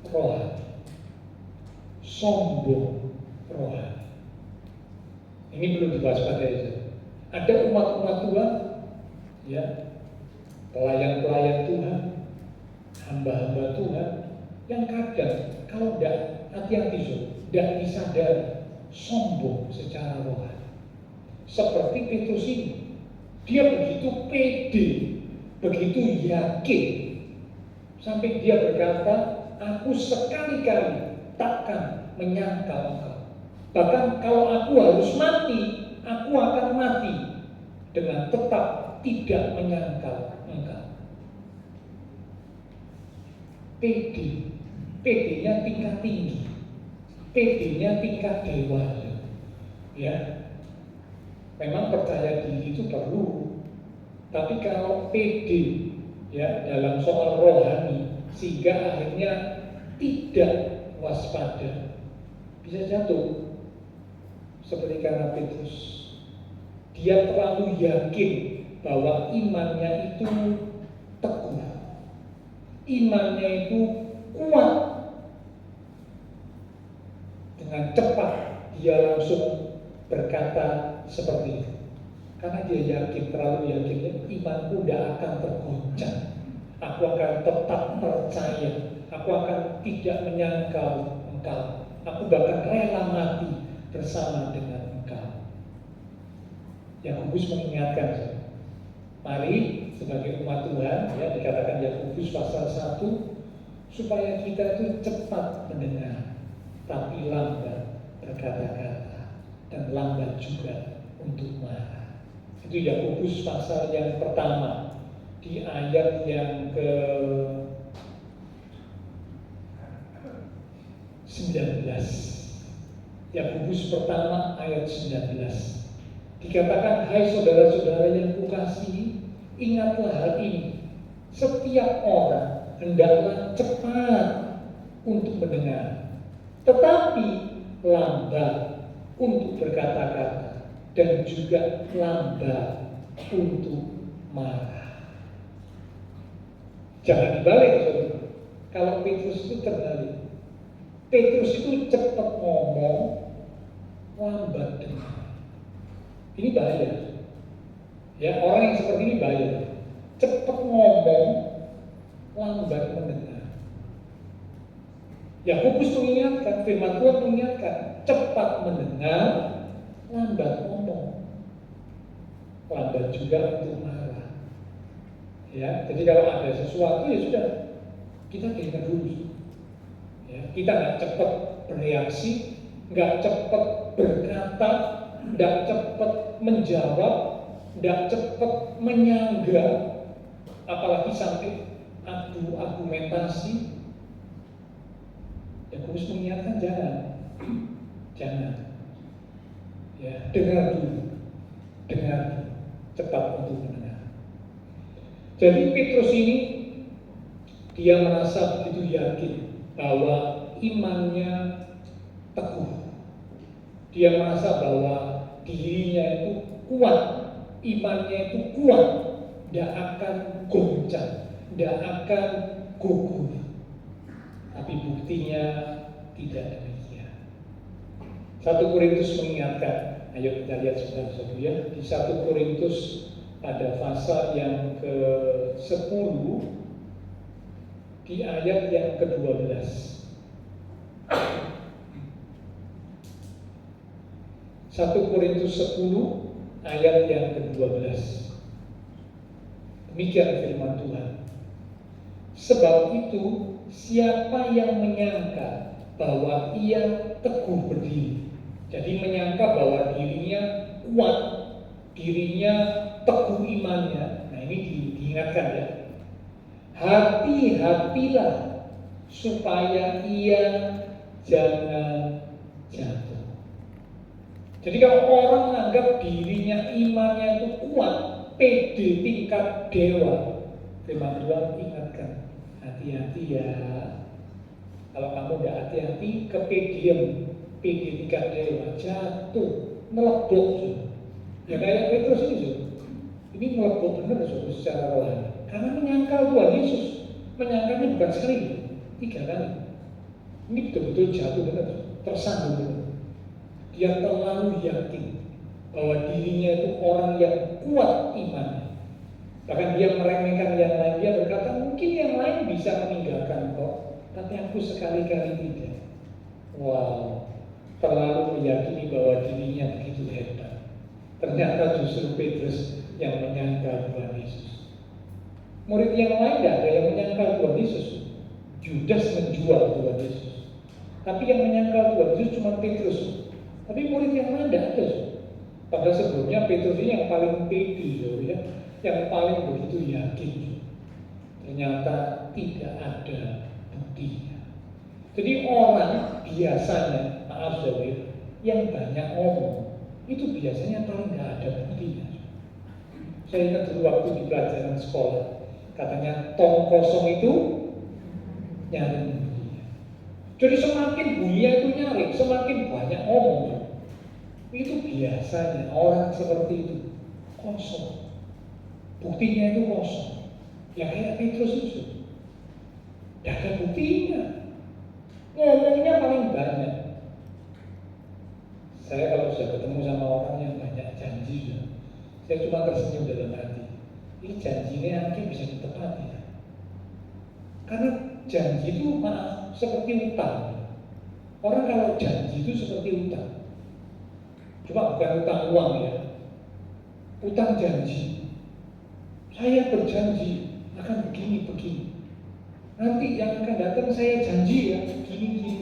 rohani. Sombong rohani. Ini perlu diwaspadai. Ada umat-umat Tuhan, ya, pelayan-pelayan Tuhan, hamba-hamba Tuhan, yang kadang kalau tidak hati-hati, tidak disadari, sombong secara rohani. Seperti Petrus ini, dia begitu pede, begitu yakin, sampai dia berkata, aku sekali-kali takkan menyangkal engkau. Bahkan kalau aku harus mati, aku akan mati dengan tetap tidak menyangkal engkau. PD-nya tingkat tinggi, PD-nya tingkat dewasa. Ya, memang percaya diri itu perlu, tapi kalau PD ya dalam soal rohani sehingga akhirnya tidak waspada, bisa jatuh. Seperti karena Petrus, dia terlalu yakin bahwa imannya itu teguh, imannya itu kuat. Dengan cepat dia langsung berkata seperti itu, karena dia yakin, terlalu yakin, imanku tidak akan tergoncang, aku akan tetap percaya, aku akan tidak menyangkal engkau, aku bahkan rela mati bersama dengan engkau. Yakobus mengingatkan, mari sebagai umat Tuhan, ya, dikatakan Yakobus pasal 1, supaya kita itu cepat mendengar, tapi lambat berkata-kata, dan lambat juga untuk marah. Itu Yakobus pasal yang pertama, di ayat yang ke 19. Yakobus pertama ayat 19. Dikatakan, hai saudara-saudara yang kukasihi, ingatlah hal ini. Setiap orang hendaklah cepat untuk mendengar, tetapi lambat untuk berkata-kata, dan juga lambat untuk marah. Jangan dibalik, saudara. Kalau Petrus itu terbalik. Petrus itu cepat ngomong, lambat dengar. Ini bahaya. Ya, orang yang seperti ini bahaya. Cepat ngomong, lambat mendengar. Yakobus mengingatkan, firman Tuhan mengingatkan, cepat mendengar, lambat ngomong, lambat juga untuk marah. Ya, jadi kalau ada sesuatu ya sudah, kita dengar dulu. Ya, kita nggak cepat bereaksi, nggak cepat berkata, nggak cepat menjawab, nggak cepat menyanggah, apalagi sampai adu argumentasi. Yakobus mengingatkan jangan. Ya, dengar dulu, cepat untuk mendengar. Jadi Petrus ini Dia merasa begitu yakin bahwa imannya teguh. Dia merasa bahwa dirinya itu kuat, imannya itu kuat, tidak akan goncang, tidak akan gugur. Tapi buktinya tidak demikian. 1 Korintus mengingatkan, ayo kita lihat saudara-saudara ya, di 1 Korintus pada pasal yang ke-10 di ayat yang ke-12. 1 Korintus 10 ayat yang ke-12. Demikian firman Tuhan. Sebab itu siapa yang menyangka bahwa ia teguh berdiri, jadi menyangka bahwa dirinya kuat, dirinya teguh imannya. Nah, ini diingatkan ya. Hati-hatilah supaya ia jangan jatuh. Jadi kalau orang menganggap dirinya imannya itu kuat, pede tingkat dewa, firman Tuhan ingatkan, hati-hati ya. Kalau kamu tidak hati-hati, kepedean, pede tingkat dewa, jatuh, melebok. Ya kayak Petrus ini melebok benar secara rohani. Karena menyangkal Tuhan Yesus, menyangkalnya bukan sekali, 3 kali. Ini betul-betul jatuh benar, tersandung benar. Dia terlalu yakin bahwa dirinya itu orang yang kuat imannya. Bahkan dia meremehkan yang lain. Dia berkata, mungkin yang lain bisa meninggalkan kok, tapi aku sekali-kali tidak. Wow, terlalu meyakini bahwa dirinya begitu hebat. Ternyata justru Petrus yang menyangkal Tuhan Yesus. Murid yang lain tidak ada yang menyangkal Tuhan Yesus. Judas menjual Tuhan Yesus. Tapi yang menyangkal Tuhan Yesus cuma Petrus. Tapi murid yang lain tidak ada. Padahal sebelumnya Petrus ini yang paling pede, ya, yang paling begitu yakin. Ternyata tidak ada buktinya. Jadi orang biasanya, maaf saudara, yang banyak omong itu biasanya paling nggak ada buktinya. Saya ingat dulu waktu di pelajaran sekolah, katanya tong kosong itu nyari bunyinya. Jadi semakin bunyinya itu nyari, semakin banyak omong. Itu biasanya orang seperti itu kosong. Buktinya itu kosong. Ya kayak Petrus itu. Tidak ada buktinya. Ngomongnya paling banyak. Saya kalau sudah ketemu sama orang yang banyak janji, saya cuma tersenyum dalam hati. Ini janji ini akhirnya bisa ditepati. Karena janji itu maaf seperti utang. Orang kalau janji itu seperti utang. Cuma bukan utang uang ya. Utang janji. Saya berjanji akan begini. Nanti yang akan datang saya janji ya begini.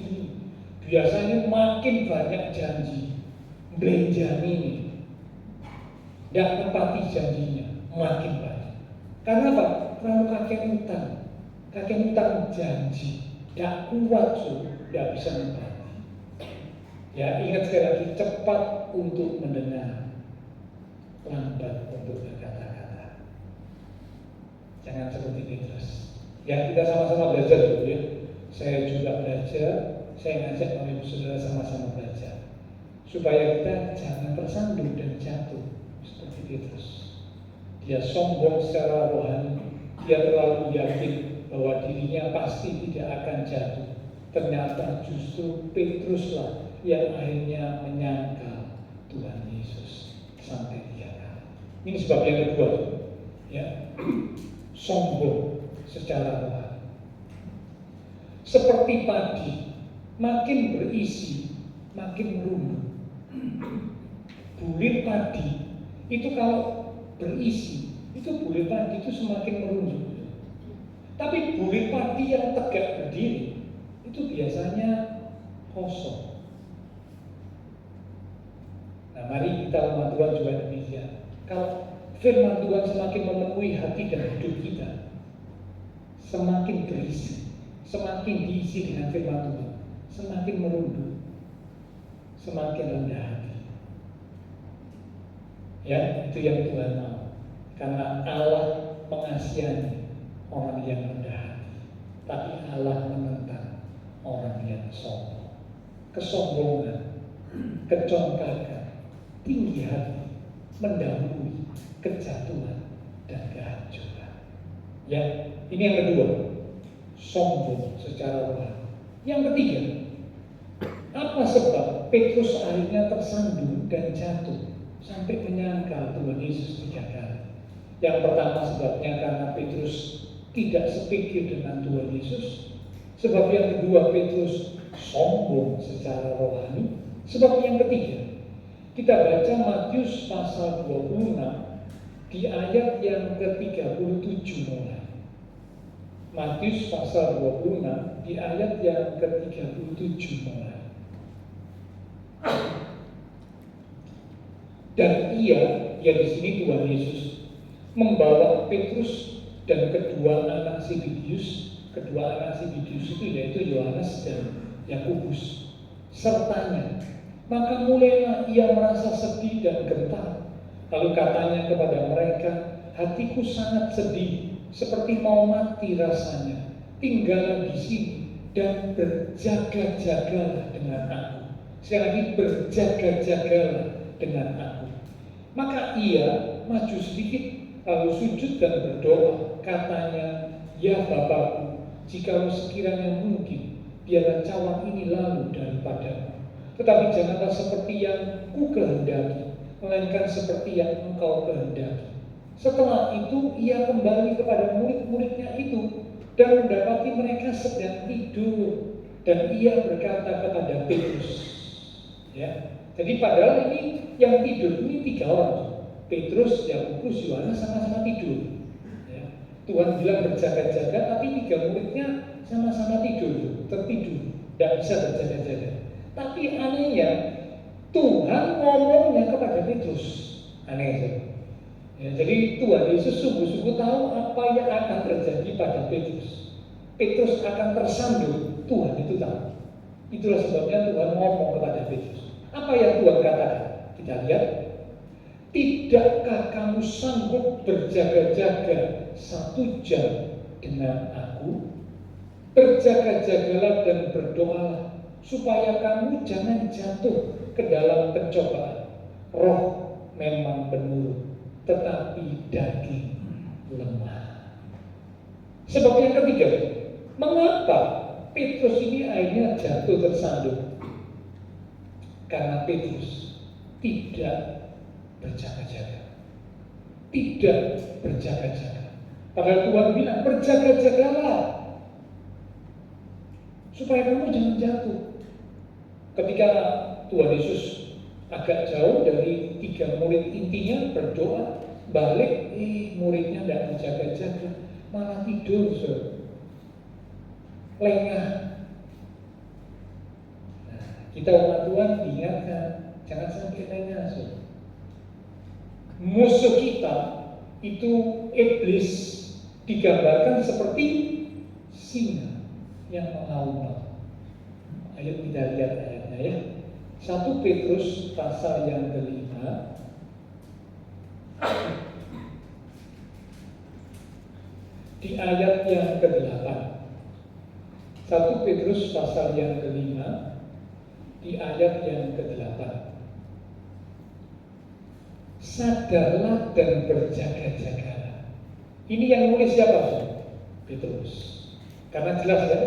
Biasanya makin banyak janji. Belanjani ini. Tidak tepati janjinya. Makin banyak. Karena apa? Terlalu kakek utang janji. Tidak kuat tidak bisa menepati. Ya ingat sekali lagi, cepat untuk mendengar, lambat untuk berkata-kata. Jangan seperti Petrus. Ya kita sama-sama belajar dulu ya. Saya juga belajar. Saya ngajak Bapak Ibu Saudara sama-sama belajar supaya kita jangan tersandung dan jatuh seperti Petrus. Dia sombong secara rohani. Dia terlalu yakin bahwa dirinya pasti tidak akan jatuh. Ternyata justru Petruslah yang akhirnya menyangkal Tuhan Yesus sampai 3 kali. Ini sebab yang kedua, ya, sombong secara rohani. Seperti padi, makin berisi, makin merunduk. Bulir padi itu kalau berisi, itu bulir padi itu semakin merunduk. Tapi bulir padi yang tegak berdiri itu biasanya kosong. Nah, mari kita umat Tuhan juga demikian. Kalau firman Tuhan semakin memenuhi hati dan hidup kita, semakin berisi, semakin diisi dengan firman Tuhan, semakin merunduk, semakin rendah hati. Ya, itu yang Tuhan mau. Karena Allah mengasihani orang yang rendah hati. tapi Allah menentang orang yang sombong. Kesombongan, kecongkakan, tinggi hati mendahului kejatuhan dan kehancuran. Ya, ini yang kedua, sombong secara rohani. Yang ketiga, apa sebab Petrus akhirnya tersandung dan jatuh sampai menyangkal Tuhan Yesus 3 kali? Yang pertama sebabnya karena Petrus tidak sepikir dengan Tuhan Yesus. Sebab yang kedua, Petrus sombong secara rohani. Sebab yang ketiga, kita baca Matius pasal 26 di ayat yang ke-37 mulai. Matius pasal 26 di ayat yang ke-37 mulai. Dan ia di sini Tuhan Yesus membawa Petrus dan kedua anak Zebedeus itu yaitu Yohanes dan Yakobus sertanya. Maka mulailah ia merasa sedih dan gentar. Lalu katanya kepada mereka, hatiku sangat sedih, seperti mau mati rasanya. Tinggallah di sini dan berjaga-jagalah dengan aku. Sekali lagi, berjaga-jagalah dengan aku. Maka ia maju sedikit, lalu sujud dan berdoa. Katanya, ya Bapakku, jikalau sekiranya mungkin, biarlah cawan ini lalu daripadamu. Tetapi janganlah seperti yang ku kehendaki, melainkan seperti yang engkau kehendaki. Setelah itu ia kembali kepada murid-muridnya itu dan mendapati mereka sedang tidur. Dan ia berkata kepada Petrus, ya. Jadi padahal ini yang tidur ini 3 orang, Petrus, Yakobus, Yohanes sama-sama tidur. Ya. Tuhan bilang berjaga-jaga, tapi 3 muridnya sama-sama tidur, tertidur, tidak bisa berjaga-jaga. Tapi anehnya Tuhan ngomongnya kepada Petrus, aneh. Ya, jadi Tuhan Yesus sungguh-sungguh tahu apa yang akan terjadi pada Petrus. Petrus akan tersandung, Tuhan itu tahu. Itulah sebabnya Tuhan ngomong kepada Petrus. Apa yang Tuhan katakan? Kita lihat. Tidakkah kamu sanggup berjaga-jaga 1 jam dengan aku? Berjaga-jagalah dan berdoalah, supaya kamu jangan jatuh ke dalam pencobaan. Roh memang menurut, tetapi daging lemah. Sebab yang ketiga, mengapa Petrus ini akhirnya jatuh tersandung? Karena Petrus tidak berjaga-jaga. Tidak berjaga-jaga. Padahal Tuhan bilang berjaga-jagalah supaya kamu jangan jatuh. Ketika Tuhan Yesus agak jauh dari 3 murid intinya berdoa, balik, muridnya tidak berjaga-jaga, malah tidur, lengah. Nah, kita umat Tuhan diingatkan, jangan sampai lengah. Musuh kita itu iblis, digambarkan seperti singa yang mengaum. Ayo kita lihat ayatnya ya. 1 Petrus pasal yang ke-5 di ayat yang ke-8. 1 Petrus pasal yang ke-5 di ayat yang ke-8. Sadarlah dan berjaga-jagalah. Ini yang nulis siapa? Petrus. Karena jelas ya,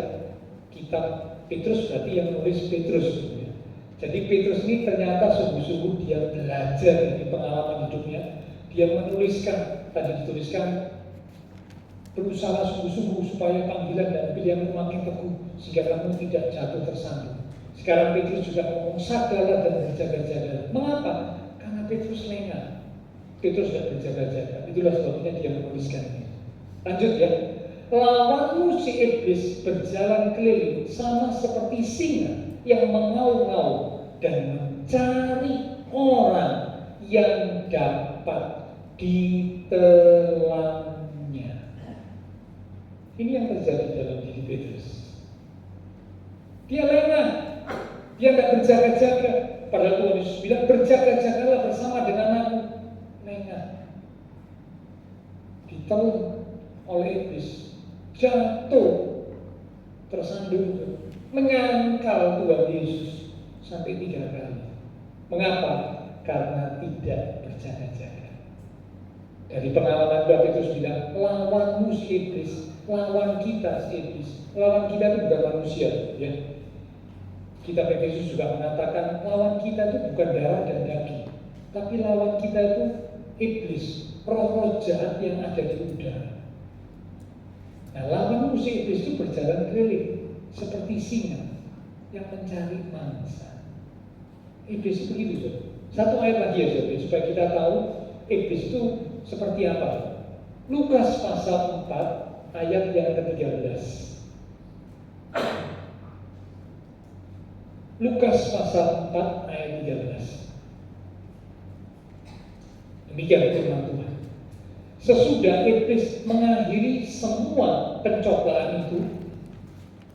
kitab Petrus berarti yang nulis Petrus. Jadi Petrus ini ternyata sungguh-sungguh dia belajar dari pengalaman hidupnya. Dia menuliskan, tadi dituliskan, berusaha sungguh-sungguh supaya panggilan dan pilihanmu makin teguh sehingga kamu tidak jatuh tersandung. Sekarang Petrus juga ngomong sadarlah dan berjaga-jaga. Mengapa? Karena Petrus lengah. Petrus tidak berjaga-jaga. Itulah sebabnya dia menuliskan ini. Lanjut ya. Lawanmu si iblis berjalan keliling sama seperti singa yang mengaum-ngaum dan mencari orang yang dapat ditelannya. Ini yang terjadi dalam diri Petrus. Dia lengah, dia tidak berjaga-jaga. Padahal Tuhan Yesus bilang berjaga-jagalah bersama dengan aku. Lengah, ditelan oleh iblis, jatuh tersandung, menyangkal Tuhan Yesus sampai 3 kali. Mengapa? Karena tidak berjaga-jaga. Dari pengalaman Petrus bilang, lawanmu si iblis, lawan kita si iblis. Lawan kita itu bukan manusia, ya. Kitab Efesus juga mengatakan lawan kita itu bukan darah dan daging, tapi lawan kita itu iblis, roh-roh jahat yang ada di udara. Nah, lawan musuh iblis itu berjalan keliling seperti singa yang mencari mangsa. Iblis itu begitu, so. Satu ayat lagi ya, so, supaya kita tahu iblis itu seperti apa. Lukas pasal 4 ayat yang ke-13. Lukas pasal 4 ayat 13. Demikian firman Tuhan. Sesudah iblis mengakhiri semua pencobaan itu,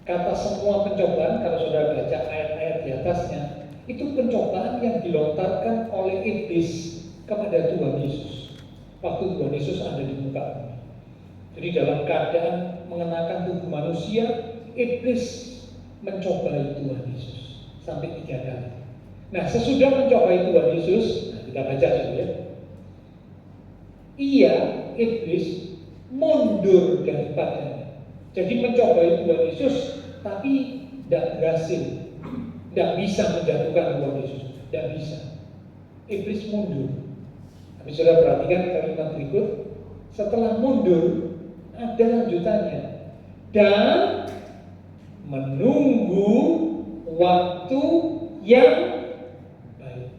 kata semua pencobaan, kalau saudara baca ayat-ayat di atasnya, itu pencobaan yang dilontarkan oleh iblis kepada Tuhan Yesus waktu Tuhan Yesus ada di muka bumi. Jadi dalam keadaan mengenakan tubuh manusia, iblis mencobai Tuhan Yesus sampai 3 kali. Nah, sesudah mencobai Tuhan Yesus, nah kita baca dulu ya. Ia, iblis, mundur daripadanya. Jadi mencobai Tuhan Yesus, tapi tidak berhasil, tidak bisa menjatuhkan Tuhan Yesus, tidak bisa. Iblis mundur. Tapi sudah perhatikan kalimat berikut. Setelah mundur, ada lanjutannya. Dan menunggu waktu yang baik.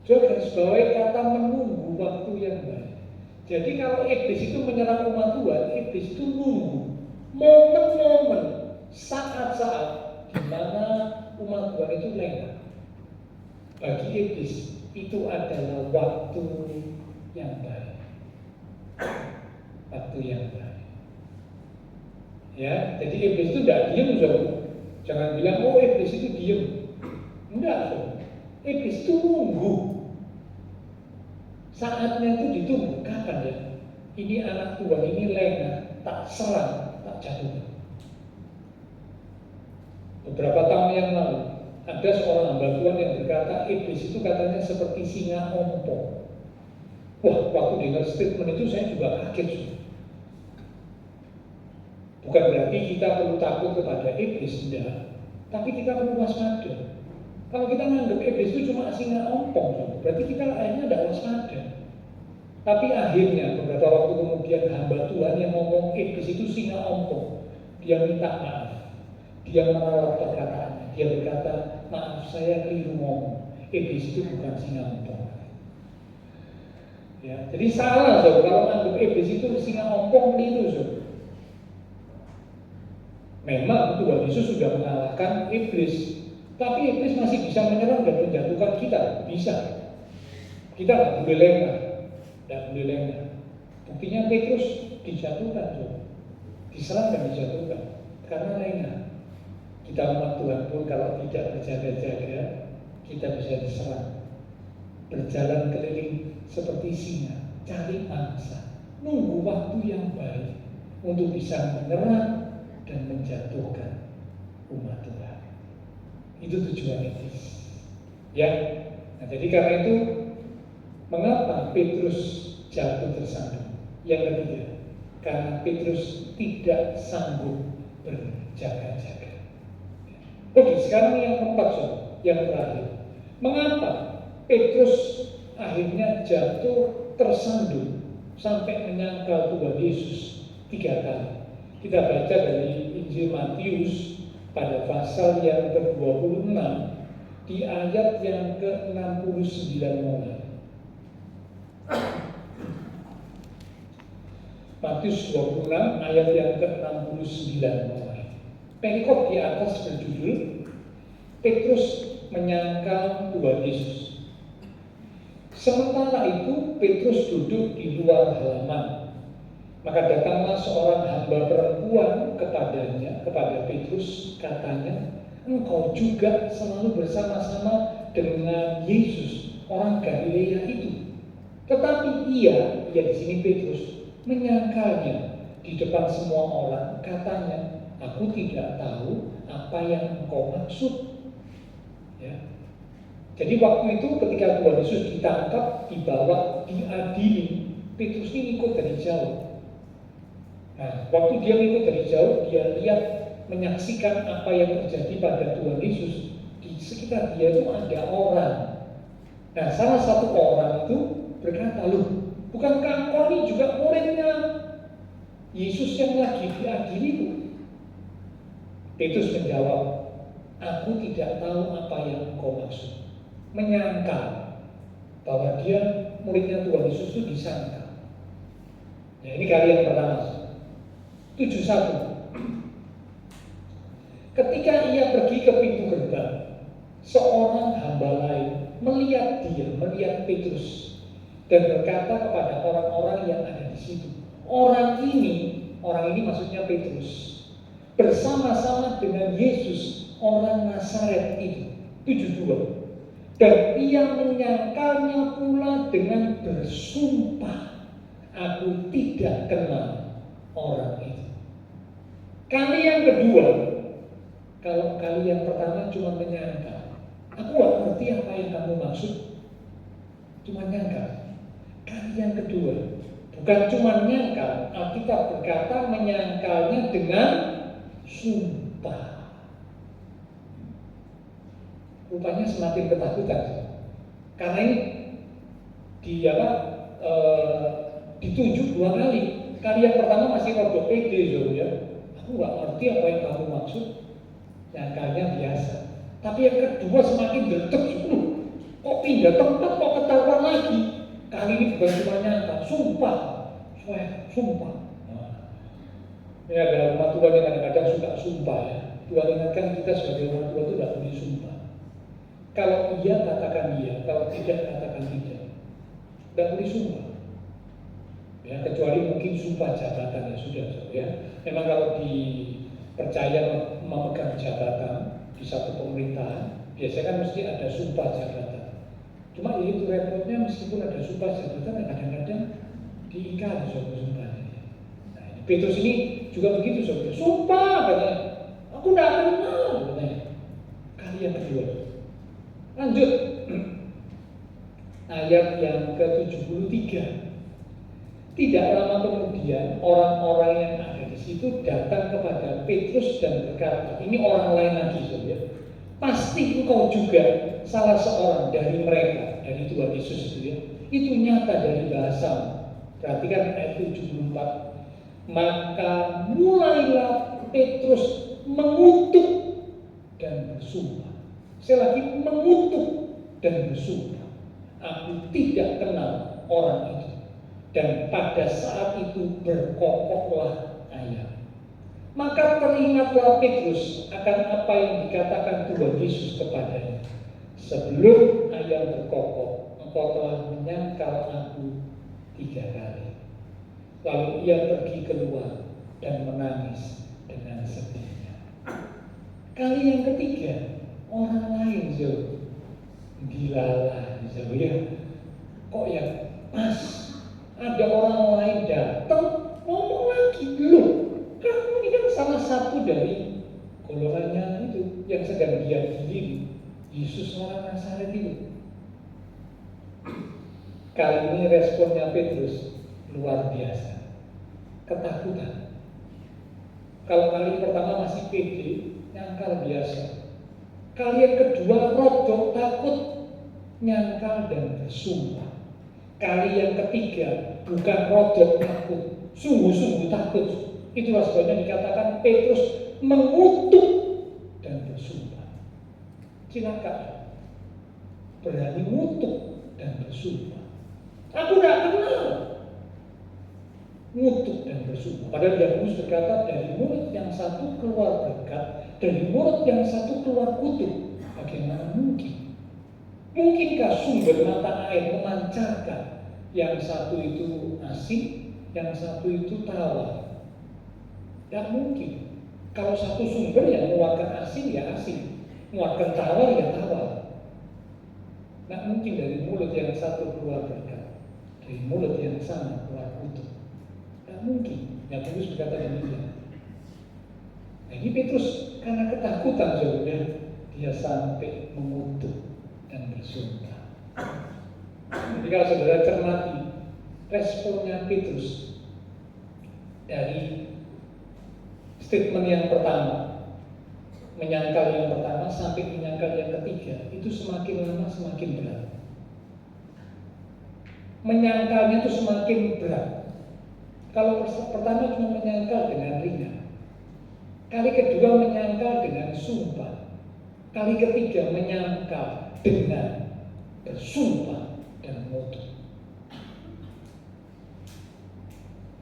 Coba garis bawahi kata menunggu waktu yang baik. Jadi kalau iblis itu menyerang umat Tuhan, iblis itu nunggu momen-momen, saat-saat di mana umat Tuhan itu lengah. Bagi iblis itu adalah waktu yang baik. Waktu yang baik. Ya, jadi iblis itu tidak diam, saudara. Jangan bilang, oh iblis itu diam. Enggak, saudara. Iblis itu nunggu. Saatnya itu ditunggu. Kapan ya? Ini anak Tuhan ini lengah, tak serang, tak jatuh. Beberapa tahun yang lalu, ada seorang hamba Tuhan yang berkata, iblis itu katanya seperti singa ompong. Wah, waktu dengar statement itu saya juga kaget. Bukan berarti kita perlu takut kepada iblis, tidak. Tapi kita perlu waspada. Kalau kita menganggap iblis itu cuma singa ompong, berarti kita akhirnya tidak waspada. Tapi akhirnya beberapa waktu kemudian hamba Tuhan yang ngomong iblis itu singa ompong, dia minta maaf. Dia merawat perkataannya. Dia berkata, maaf saya keliru ngomong. Iblis itu bukan singa ompong. Ya, jadi salah, so. Kalau menganggap iblis itu singa ompong, keliru, so. Memang Tuhan Yesus sudah mengalahkan iblis, tapi iblis masih bisa menyerang dan menjatuhkan kita. Bisa. Kita tidak boleh lengah. Tidak boleh lengah. Buktinya Petrus dijatuhkan, so. Diserang dan dijatuhkan karena lengah. Kita umat Tuhan pun kalau tidak berjaga-jaga, kita bisa diserang. Berjalan keliling seperti singa, cari mangsa, nunggu waktu yang baik untuk bisa menyerang dan menjatuhkan umat Tuhan. Itu tujuan iblis. Ya. Nah, jadi karena itu, mengapa Petrus jatuh tersandung? Yang ketiga, karena Petrus tidak sanggup berjaga-jaga. Oke, sekarang yang keempat, yang terakhir. Mengapa Petrus akhirnya jatuh tersandung sampai menyangkal Tuhan Yesus 3 kali? Kita baca dari Injil Matius pada pasal yang ke-26 di ayat yang ke-69 mulai. Matius 26 ayat yang ke-69 mulai. Perikop di atas berjudul Petrus menyangkal Tuhan Yesus. Sementara itu Petrus duduk di luar halaman. Maka datanglah seorang hamba perempuan kepada Petrus, katanya, engkau juga selalu bersama-sama dengan Yesus, orang Galilea itu. Tetapi ia di sini Petrus, menyangkalnya di depan semua orang, katanya, aku tidak tahu apa yang engkau maksud. Ya. Jadi waktu itu ketika Tuhan Yesus ditangkap, dibawa, diadili, Petrus ini ikut dari jauh. Nah, waktu dia ikut dari jauh, dia lihat, menyaksikan apa yang terjadi pada Tuhan Yesus. Di sekitar dia itu ada orang. Nah, salah satu orang itu berkata, loh, bukankah engkau ini juga muridnya Yesus yang lagi diadili itu? Petrus menjawab, aku tidak tahu apa yang engkau maksud. Menyangka bahwa dia muridnya Tuhan Yesus itu disangka. Ya, ini kali yang pertama. 71. Ketika ia pergi ke pintu gerbang, seorang hamba lain melihat Petrus dan berkata kepada orang-orang yang ada di situ, orang ini maksudnya Petrus, bersama-sama dengan Yesus orang Nazaret itu. 72. Dan ia menyangkalnya pula dengan bersumpah, aku tidak kenal orang itu. Kali yang kedua, kalau kali yang pertama cuma menyangkal, aku gak ngerti apa yang kamu maksud, cuma nyangkal. Kali yang kedua, bukan cuma nyangkal, Alkitab berkata menyangkalnya dengan sumpah. Rupanya semakin ketakutan, karena ini ditunjuk 2 kali. Kali yang pertama masih rodok pede, ya. Aku gak ngerti apa yang kamu maksud, nyangkalnya biasa. Tapi yang kedua semakin detek, kok pindah tempat, kok ketahuan lagi. Kali ini bukan cuma nyangkal, sumpah. Nah, ini ada umat Tuhan yang kadang-kadang suka sumpah, ya. Tuhan ingatkan kita sebagai umat Tuhan itu tidak boleh sumpah. Kalau iya katakan iya, kalau tidak katakan tidak. Tidak boleh sumpah. Ya, kecuali mungkin sumpah jabatan, ya sudah, ya. Memang kalau dipercaya memegang jabatan di satu pemerintahan, biasanya kan mesti ada sumpah jabatan. Cuma itu repotnya, meskipun ada sumpah jabatan, kadang-kadang diingkari sumpahnya. Nah, Petrus ini juga begitu, saudara. Sumpah, katanya, aku tidak kenal, katanya. Kali yang kedua. Lanjut, ayat yang ke-73. Tidak lama kemudian orang-orang yang ada di situ datang kepada Petrus dan berkata, ini orang lain lagi, saudara. Pasti engkau juga salah seorang dari mereka, dari Tuhan Yesus itu, ya. Itu nyata dari bahasa. Perhatikan ayat 74. Maka mulailah Petrus mengutuk dan bersumpah. Saya lagi mengutuk dan bersumpah, aku tidak kenal orang itu. Dan pada saat itu berkokoklah ayam. Maka teringatlah Petrus akan apa yang dikatakan Tuhan Yesus kepadanya. Sebelum ayam berkokok, engkau telah menyangkal aku 3 kali. Lalu ia pergi keluar dan menangis dengan sedihnya. Kali yang ketiga, orang lain, dilalah, ya. Kok ya pas ada orang lain datang ngomong lagi, loh, kamu ini kan salah satu dari golongannya itu yang sedang diadili Yesus orang Nazaret itu. Kali ini responnya Petrus luar biasa, ketakutan. Kalau kali pertama masih pede, nyangkal biasa. Kali yang kedua rodok takut, nyangkal dan bersumpah. Kali yang ketiga bukan rodok takut, sungguh-sungguh takut. Itulah sebabnya dikatakan Petrus mengutuk dan bersumpah. Cilaka, berani mengutuk dan bersumpah. Aku tidak kenal. Ngutuk dan bersumpah. Padahal Yakobus berkata dari mulut yang satu keluar berkat, dari mulut yang satu keluar kutuk. Bagaimana mungkin? Mungkinkah sumber mata air memancarkan yang satu itu asin, yang satu itu tawar? Tidak mungkin. Kalau satu sumber yang mengeluarkan asin ya asin, mengeluarkan tawar ya tawar. Tidak mungkin dari mulut yang satu keluar berkat, dari mulut yang sama keluar kutuk. Tidak mungkin. Yakobus berkata demikian. Nah, ini Petrus karena ketakutan saudara, dia sampai mengutuk dan bersumpah. Jadi kalau saudara cermati responnya Petrus dari statement yang pertama, menyangkal yang pertama sampai menyangkal yang ketiga, itu semakin lama semakin berat. Menyangkalnya itu semakin berat. Kalau pertama cuma menyangkal dengan ringan, kali kedua menyangkal dengan sumpah, kali ketiga menyangkal dengan bersumpah dan mengutuk.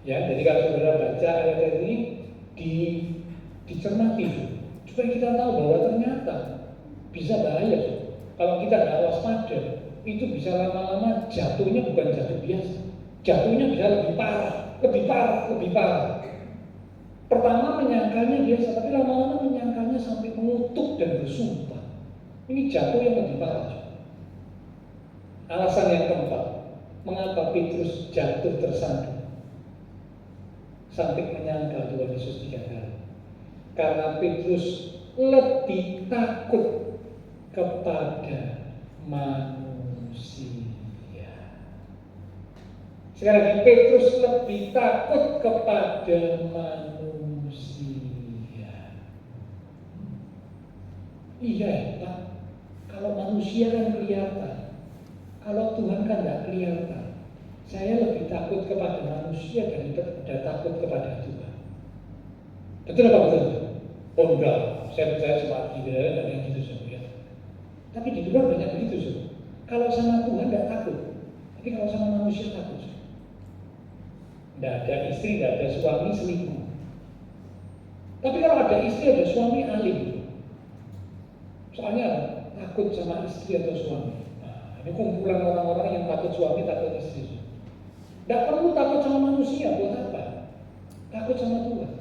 Ya, jadi kalau saudara baca ayat ini dicermati supaya kita tahu bahwa ternyata bisa bahaya. Kalau kita nggak waspada, itu bisa lama-lama jatuhnya bukan jatuh biasa, jatuhnya bisa lebih parah, lebih parah, lebih parah. Pertama menyangkalnya biasa, tapi lama-lama menyangkalnya sampai mengutuk dan bersumpah. Ini jatuh yang lebih parah. Alasan yang keempat, mengapa Petrus jatuh tersandung sampai menyangkal Tuhan Yesus 3 kali? Karena Petrus lebih takut kepada manusia. Sekali lagi, Petrus lebih takut kepada manusia. Iya Pak, kalau manusia kan kelihatan, kalau Tuhan kan tidak kelihatan. Saya lebih takut kepada manusia daripada takut kepada Tuhan. Betul apa betul? Oh enggak, saya percaya cuma tidak ada yang gitu saja. Tapi di luar banyak begitu saja. Kalau sama Tuhan tidak takut, tapi kalau sama manusia takut. Tidak ada istri, tidak ada suami selingkuh. Tapi kalau ada istri, ada suami alim. Soalnya takut sama istri atau suami. Nah, ini kumpulan orang-orang yang takut suami, takut istri. Tidak perlu takut sama manusia, buat apa? Takut sama Tuhan.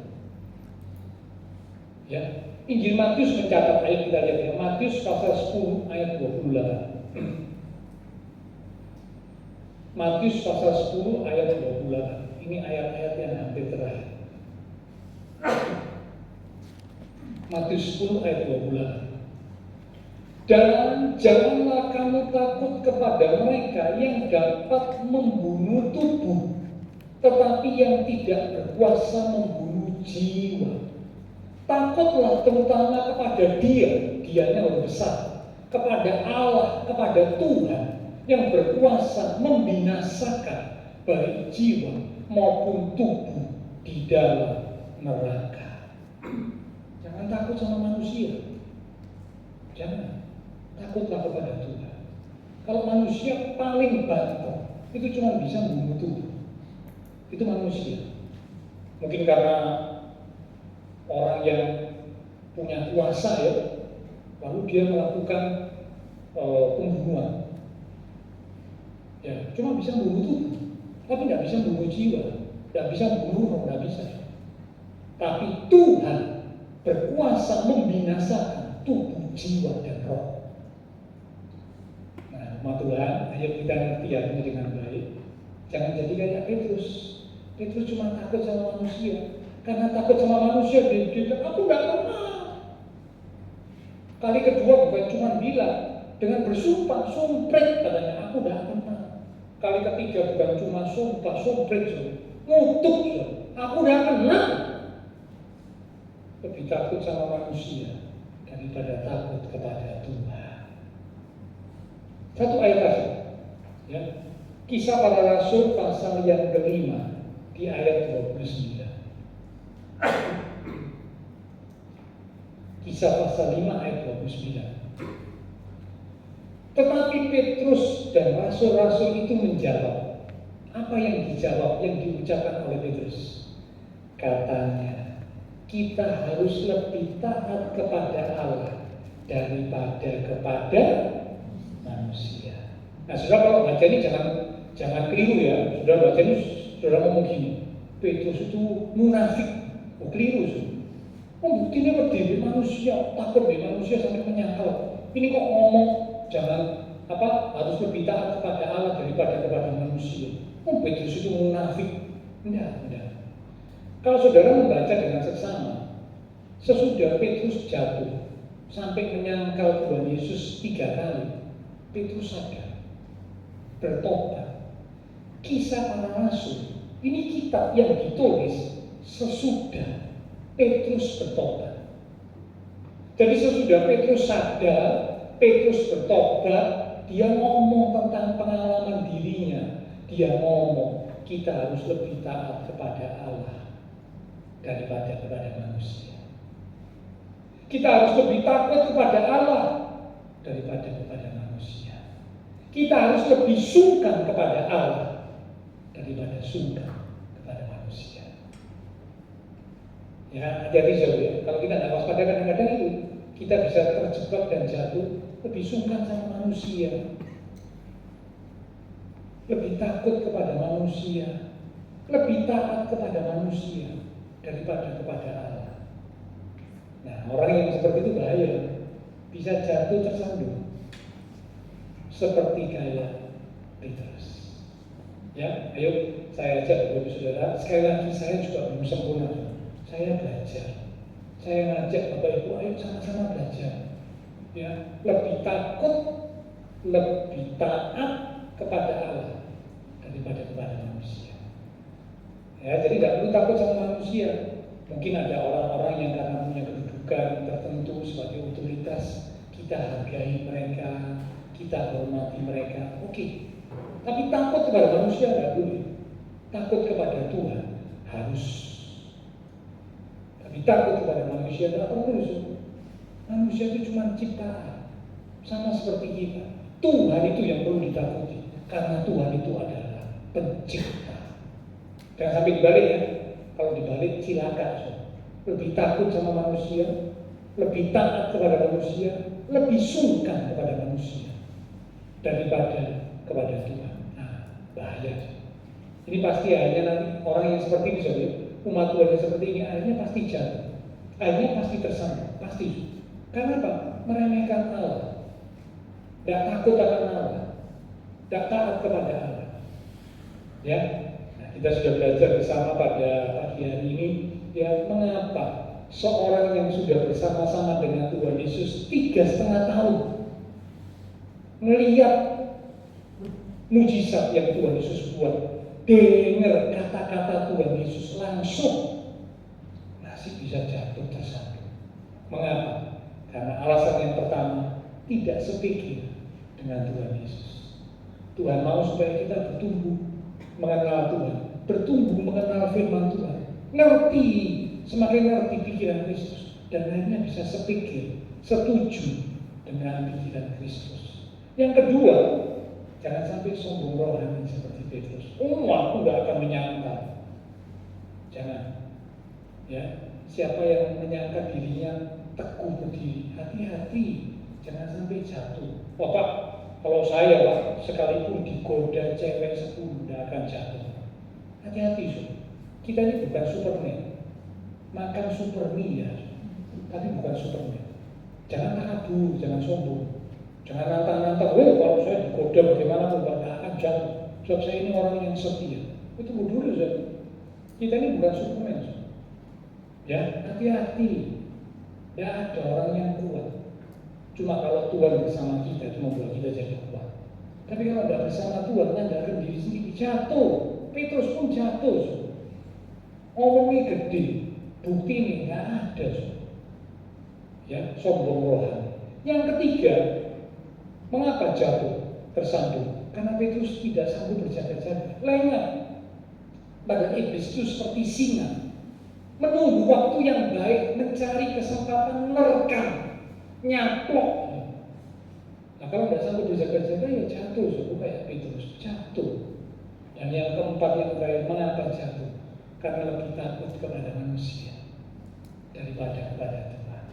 Ya, Injil Matius mencatat ayat kita lihat ya, Matius pasal 10 ayat 28. Matius pasal 10 ayat 28. Ini ayat-ayat yang hampir terakhir. Matius 10 ayat 28. Dan janganlah kamu takut kepada mereka yang dapat membunuh tubuh, tetapi yang tidak berkuasa membunuh jiwa. Takutlah terutama kepada Dianya yang besar, kepada Allah, kepada Tuhan yang berkuasa membinasakan baik jiwa maupun tubuh di dalam neraka. Jangan takut sama manusia. Jangan. Takutlah kepada Tuhan. Kalau manusia paling banter, itu cuma bisa membunuh tubuh. Itu manusia. Mungkin karena orang yang punya kuasa ya, lalu dia melakukan pembunuhan. Ya, cuma bisa membunuh tubuh, tapi tidak bisa membunuh jiwa, tidak bisa membunuh roh, tidak bisa. Tapi Tuhan berkuasa membinasakan tubuh, jiwa, dan roh. Nah, umat Tuhan, ayo kita ngerti ini dengan baik. Jangan jadi kayak Petrus. Petrus cuma takut sama manusia. Karena takut sama manusia, dia bilang, aku tidak kenal. Kali kedua bukan cuma bilang, dengan bersumpah, sompret katanya, aku tidak kenal. Kali ketiga bukan cuma sumpah, sompret, ngutuk, aku tidak kenal. Lebih takut sama manusia daripada takut kepada Tuhan. Satu ayat lagi, ya. Kisah Para Rasul pasal yang kelima di ayat 29. Kisah pasal 5 ayat 29. Tetapi Petrus dan rasul-rasul itu menjawab. Apa yang dijawab, yang diucapkan oleh Petrus? Katanya, kita harus lebih taat kepada Allah daripada kepada manusia. Nah, saudara kalau baca ini jangan keliru ya. Saudara baca ini, saudara ngomong gini, Petrus itu munafik. Oh, keliru saudara. Oh, buktinya berdiri manusia, takut deh manusia sampai menyangkal. Ini kok ngomong jangan harus lebih taat kepada Allah daripada kepada manusia. Oh, Petrus itu munafik. Enggak. Kalau saudara membaca dengan seksama, Sesudah Petrus jatuh sampai menyangkal Tuhan Yesus 3 kali, Petrus sadar, bertobat. Kisah Para Rasul, ini kitab yang ditulis sesudah Petrus bertobat. Jadi sesudah Petrus sadar, Petrus bertobat, dia ngomong tentang pengalaman dirinya. Dia ngomong, kita harus lebih taat kepada Allah daripada kepada manusia. Kita harus lebih takut kepada Allah daripada kepada manusia. Kita harus lebih sungkan kepada Allah daripada sungkan kepada manusia. Ya, hati-hati saudara. Kalau kita tidak waspada, kadang-kadang itu kita bisa terjebak dan jatuh lebih sungkan sama manusia, lebih takut kepada manusia, lebih taat kepada manusia daripada kepada Allah. Nah, orang yang seperti itu bahaya, bisa jatuh tersandung seperti kayak Petrus. Ya, ayo saya ajak Bapak Saudara, sekali lagi saya juga belum sempurna. Saya belajar. Saya ngajak Bapak Ibu, ayo sama-sama belajar. Ya, lebih takut, lebih taat kepada Allah daripada kepada manusia. Ya, jadi tidak perlu takut sama manusia. Mungkin ada orang-orang yang karena punya kedudukan tertentu sebagai otoritas, kita hargai mereka, kita hormati mereka. Oke. Tapi takut kepada manusia tidak boleh. Takut kepada Tuhan harus. Tapi takut kepada manusia tidak perlu. Manusia itu cuma ciptaan, sama seperti kita. Tuhan itu yang perlu ditakuti, karena Tuhan itu adalah pencipta. Jangan sampai dibalik ya. Kalau dibalik cilaka. Lebih takut sama manusia, lebih taat kepada manusia, lebih sungkan kepada manusia daripada kepada Tuhan. Nah, bahaya. Ini pasti akhirnya nanti orang yang seperti ini, saudara, umat Tuhan yang seperti ini akhirnya pasti jatuh, akhirnya pasti tersandung, pasti. Karena apa? Meremehkan Allah, tidak takut akan Allah, tidak taat kepada Allah. Ya, nah, kita sudah belajar bersama pada pagi hari ini. Ya, mengapa seorang yang sudah bersama-sama dengan Tuhan Yesus 3,5 tahun melihat mujizat yang Tuhan Yesus buat, dengar kata-kata Tuhan Yesus langsung masih bisa jatuh tersandung. Mengapa? Karena alasan yang pertama, tidak sepikir dengan Tuhan Yesus. Tuhan mau supaya kita bertumbuh mengenal Tuhan, bertumbuh mengenal firman Tuhan, ngerti, semakin ngerti pikiran Kristus, dan akhirnya bisa sepikir, setuju dengan pikiran Kristus. Yang kedua, jangan sampai sombong rohani seperti Petrus. Aku gak akan menyangka. Jangan. Ya, siapa yang menyangka dirinya teguh berdiri, hati-hati, jangan sampai jatuh. Pak, kalau saya Pak, sekalipun digoda cewek 10 gak akan jatuh. Hati-hati, so. Kita ini bukan Superman, makan supermie ya, tapi bukan Superman. Jangan takabur, jangan sombong. Jangan nantang-nantang, kalau saya digoda bagaimana pun gak akan jatuh. Sebab saya ini orang yang setia. Itu bodoh saja. Kita ini bukan Superman. Ya, hati-hati. Ya, ada orang yang kuat. Cuma kalau Tuhan bersama kita, itu membuat kita jadi kuat. Tapi kalau tidak bersama Tuhan, Anda akan diri sendiri jatuh. Petrus pun jatuh. Ngomongnya gede, bukti ini nggak ada. Ya, sombong rohani. Yang ketiga, mengapa jatuh tersandung? Karena Petrus tidak sanggup berjaga-jaga, lengah. Pada iblis itu seperti singa, menunggu waktu yang baik, mencari kesempatan menerkam, nyaplok. Nah, kalau tidak sanggup berjaga-jaga, ya jatuh, kayak Petrus jatuh. Dan yang keempat, yang terakhir, mengapa jatuh? Karena lebih takut kepada manusia daripada kepada Tuhan.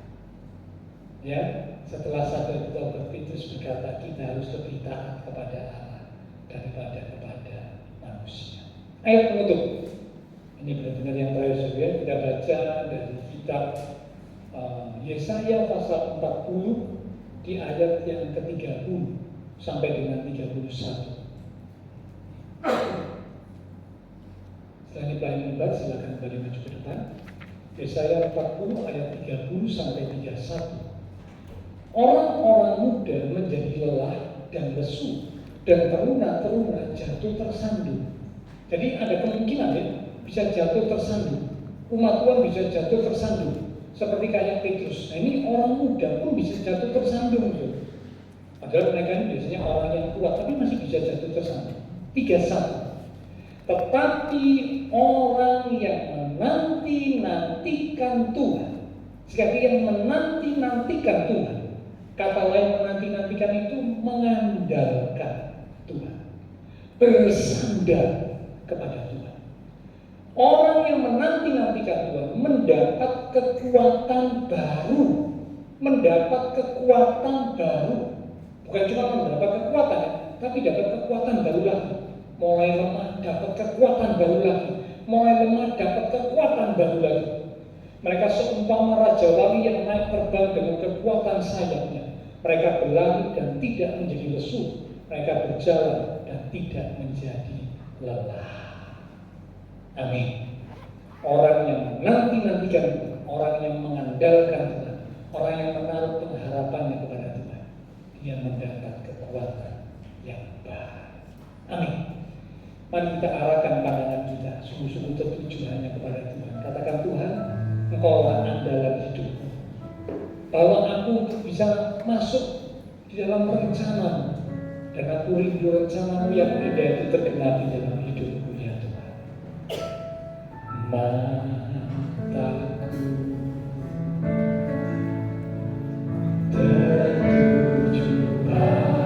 Ya, setelah sadar bertobat, Petrus berkata kita harus lebih taat kepada Allah daripada kepada manusia. Ayat penutup. Ini benar-benar yang terakhir saudara, kita baca dari kitab Yesaya pasal 40 di ayat yang ke-30 sampai dengan 31. Setelah ini pelayan lebar, silakan kembali maju ke depan. Yesaya 40 ayat 30 sampai 31. Orang-orang muda menjadi lelah dan lesu, dan teruna-teruna jatuh tersandung. Jadi ada kemungkinan ya, bisa jatuh tersandung. Umat Tuhan bisa jatuh tersandung. Seperti kayak Petrus. Nah ini orang muda pun bisa jatuh tersandung. Gitu. Padahal mereka ini biasanya orang yang kuat, tapi masih bisa jatuh tersandung. 31. Tetapi orang yang menanti-nantikan Tuhan, sekali yang menanti-nantikan Tuhan, kata lain menanti-nantikan itu mengandalkan Tuhan, bersandar kepada Tuhan. Orang yang menanti-nantikan Tuhan mendapat kekuatan baru, mendapat kekuatan baru, bukan cuma mendapat kekuatan, tapi dapat kekuatan baru lagi. Mulai lemah dapat kekuatan baru lagi, mulai lemah dapat kekuatan baru lagi. Mereka seumpama raja wali yang naik terbang dengan kekuatan sayapnya. Mereka berlari dan tidak menjadi lesu, mereka berjalan dan tidak menjadi lelah. Amin. Orang yang menanti-nantikan Tuhan, orang yang mengandalkan Tuhan, orang yang menaruh pengharapannya kepada Tuhan, dia mendapat kekuatan yang baru. Amin. Mari kita arahkan pandangan kita sungguh-sungguh tertuju hanya kepada Tuhan. Katakan, Tuhan, Engkaulah andalan hidupku. Bahwa aku bisa masuk di dalam rencana, dan aku rindu rencanamu yang indah itu tergenapi dalam hidupku ya Tuhan. Mataku tertuju padamu.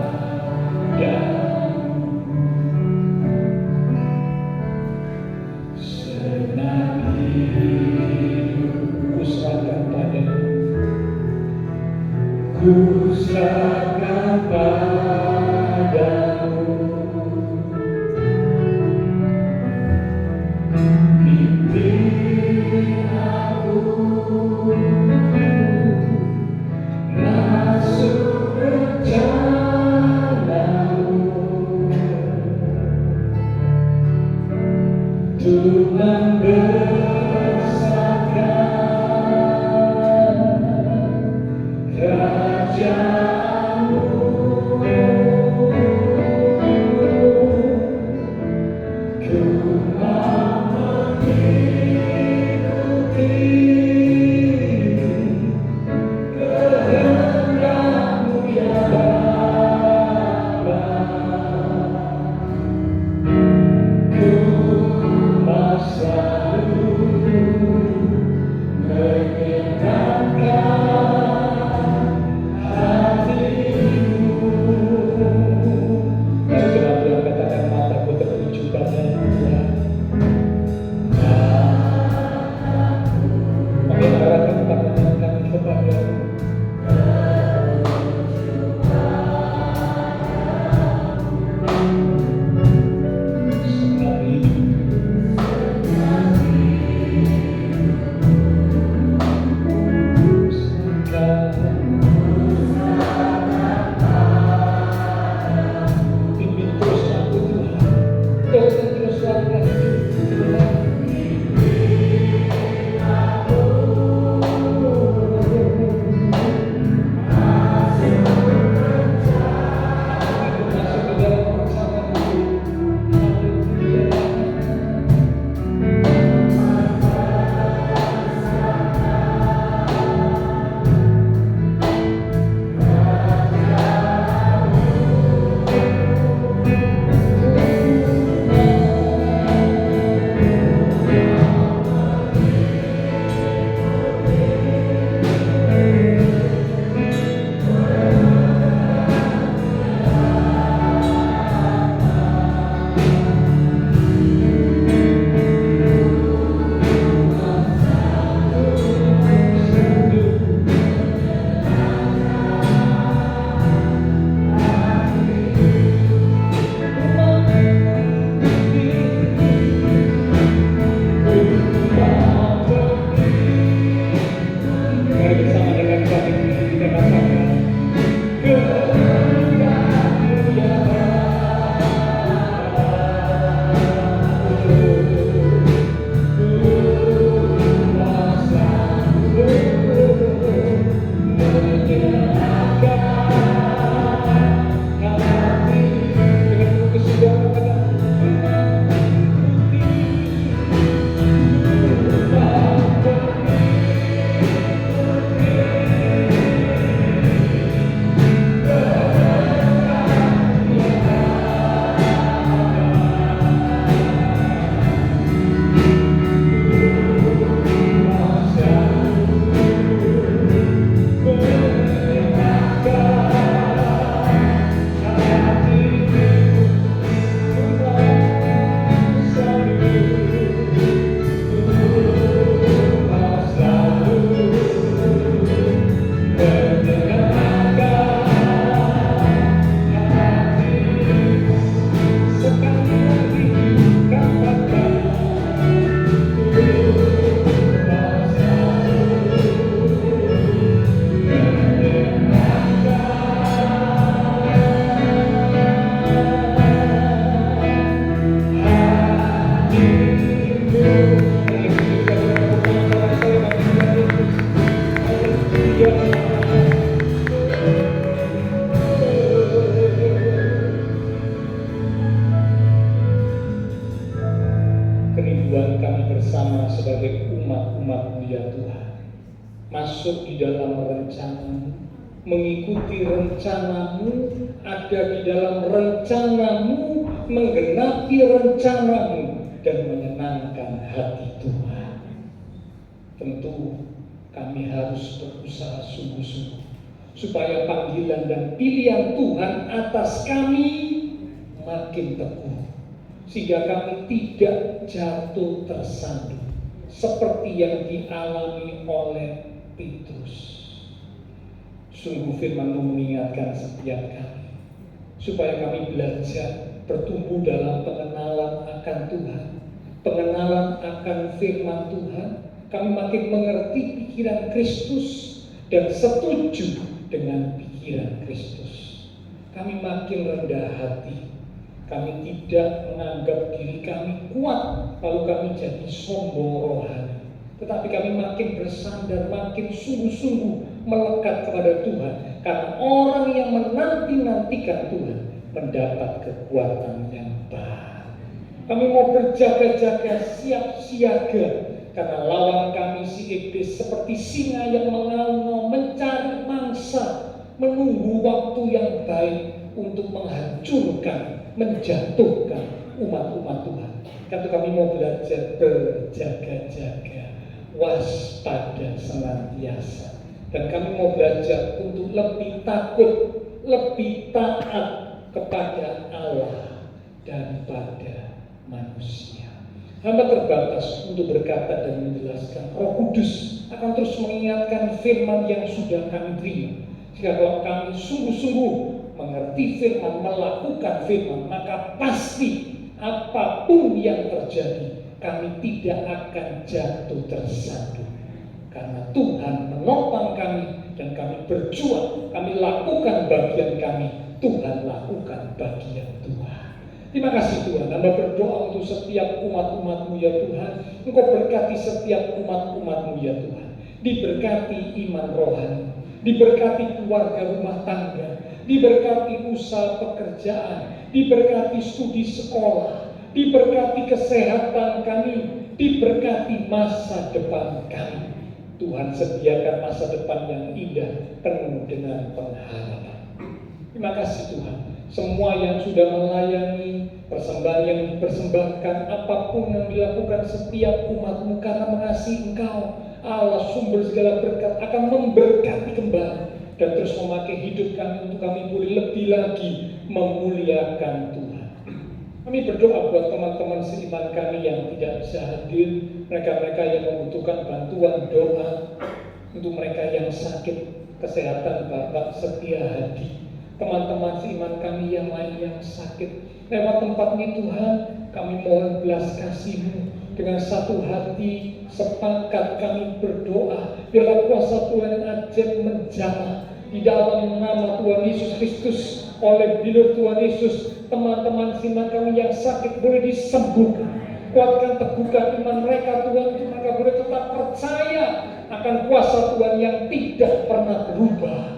Ku serahkan padamu mimpi umat-umat-Mu ya Tuhan. Masuk di dalam rencana-Mu, mengikuti rencana-Mu, ada di dalam rencana-Mu, menggenapi rencana-Mu, dan menyenangkan hati Tuhan. Tentu kami harus berusaha sungguh-sungguh supaya panggilan dan pilihan Tuhan atas kami makin teguh, sehingga kami tidak jatuh tersandung seperti yang dialami oleh Petrus. Sungguh firman-Mu mengingatkan setiap kami supaya kami belajar bertumbuh dalam pengenalan akan Tuhan, pengenalan akan firman Tuhan. Kami makin mengerti pikiran Kristus dan setuju dengan pikiran Kristus. Kami makin rendah hati. Kami tidak menganggap diri kami kuat lalu kami jadi sombong rohani. Tetapi kami makin bersandar, makin sungguh-sungguh melekat kepada Tuhan. Karena orang yang menanti-nantikan Tuhan mendapat kekuatan yang baru. Kami mau berjaga-jaga, siap siaga. Karena lawan kami si iblis seperti singa yang mengaum-ngaum mencari mangsa, menunggu waktu yang baik untuk menghancurkan, menjatuhkan umat-umat Tuhan. Karena kami mau belajar berjaga-jaga, waspada senantiasa. Dan kami mau belajar untuk lebih takut, lebih taat kepada Allah daripada manusia. Hamba terbatas untuk berkata dan menjelaskan. Roh Kudus akan terus mengingatkan firman yang sudah kami terima. Jika kalau kami sungguh-sungguh mengerti firman, melakukan firman, maka pasti apapun yang terjadi, kami tidak akan jatuh tersandung. Karena Tuhan menopang kami dan kami berjuang, kami lakukan bagian kami, Tuhan lakukan bagian Tuhan. Terima kasih Tuhan. Hamba berdoa untuk setiap umat-umat-Mu ya Tuhan. Engkau berkati setiap umat-umat-Mu ya Tuhan. Diberkati iman rohani, diberkati keluarga rumah tangga, diberkati usaha pekerjaan, diberkati studi sekolah, diberkati kesehatan kami, diberkati masa depan kami. Tuhan sediakan masa depan yang indah penuh dengan pengharapan. Terima kasih Tuhan. Semua yang sudah melayani persembahan yang dipersembahkan, apapun yang dilakukan setiap umat-Mu karena mengasihi Engkau, Allah sumber segala berkat, akan memberkati kembali dan terus memakai hidup kami untuk kami boleh lebih lagi memuliakan Tuhan. Kami berdoa buat teman-teman seiman kami yang tidak bisa hadir, mereka-mereka yang membutuhkan bantuan doa, untuk mereka yang sakit, kesehatan Bapak setia hadi. Teman-teman seiman kami yang lain yang sakit, lewat tempat ini Tuhan, kami mohon belas kasih-Mu. Dengan satu hati sepakat kami berdoa, biarlah kuasa Tuhan yang ajaib menjamah di dalam nama Tuhan Yesus Kristus. Oleh bilir Tuhan Yesus, teman-teman seiman kami yang sakit boleh disembuhkan. Kuatkan, teguhkan iman mereka Tuhan, untuk mereka boleh tetap percaya akan kuasa Tuhan yang tidak pernah berubah.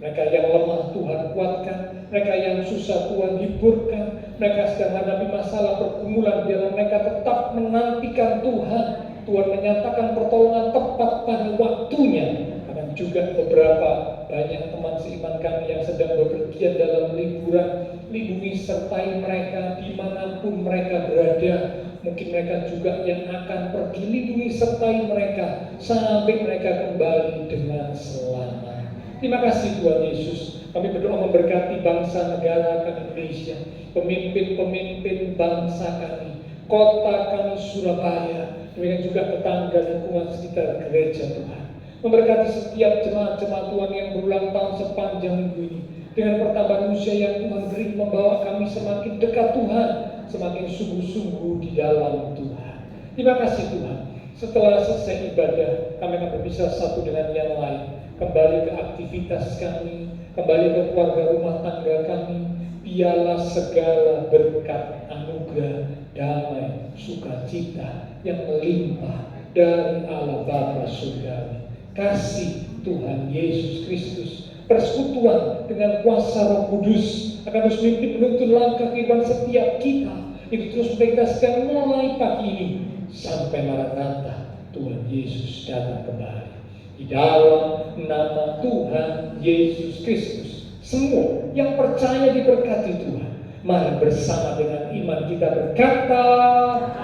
Mereka yang lemah Tuhan kuatkan, mereka yang susah Tuhan hiburkan, mereka sedang menghadapi masalah pergumulan, biarlah mereka tetap menantikan Tuhan. Tuhan menyatakan pertolongan tepat pada waktunya. Dan juga beberapa banyak teman seiman kami yang sedang bepergian dalam liburan, lindungi sertai mereka dimanapun mereka berada. Mungkin mereka juga yang akan pergi, lindungi sertai mereka sampai mereka kembali dengan selamat. Terima kasih Tuhan Yesus. Kami berdoa memberkati bangsa negara kami Indonesia, pemimpin-pemimpin bangsa kami, kota kami Surabaya, demikian juga tetangga lingkungan sekitar gereja Tuhan. Memberkati setiap jemaat-jemaat Tuhan yang berulang tahun sepanjang minggu ini. Dengan pertambahan usia yang Tuhan beri, membawa kami semakin dekat Tuhan, semakin sungguh-sungguh di dalam Tuhan. Terima kasih Tuhan. Setelah selesai ibadah, kami akan berpisah satu dengan yang lain. Kembali ke aktivitas kami, kembali ke keluarga rumah tangga kami. Biarlah segala berkat, anugerah, damai, sukacita yang melimpah dari Allah Bapa Surgawi, kasih Tuhan Yesus Kristus, persekutuan dengan kuasa Roh Kudus akan terus memimpin menuntun langkah kehidupan setiap kita. Itu terus kita sedang mulai pagi ini sampai Maranatha, Tuhan Yesus datang kembali. Di dalam nama Tuhan Yesus Kristus, semua yang percaya diberkati Tuhan. Mari bersama dengan iman kita berkata,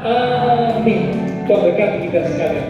amin. Tuhan berkati kita sekalian.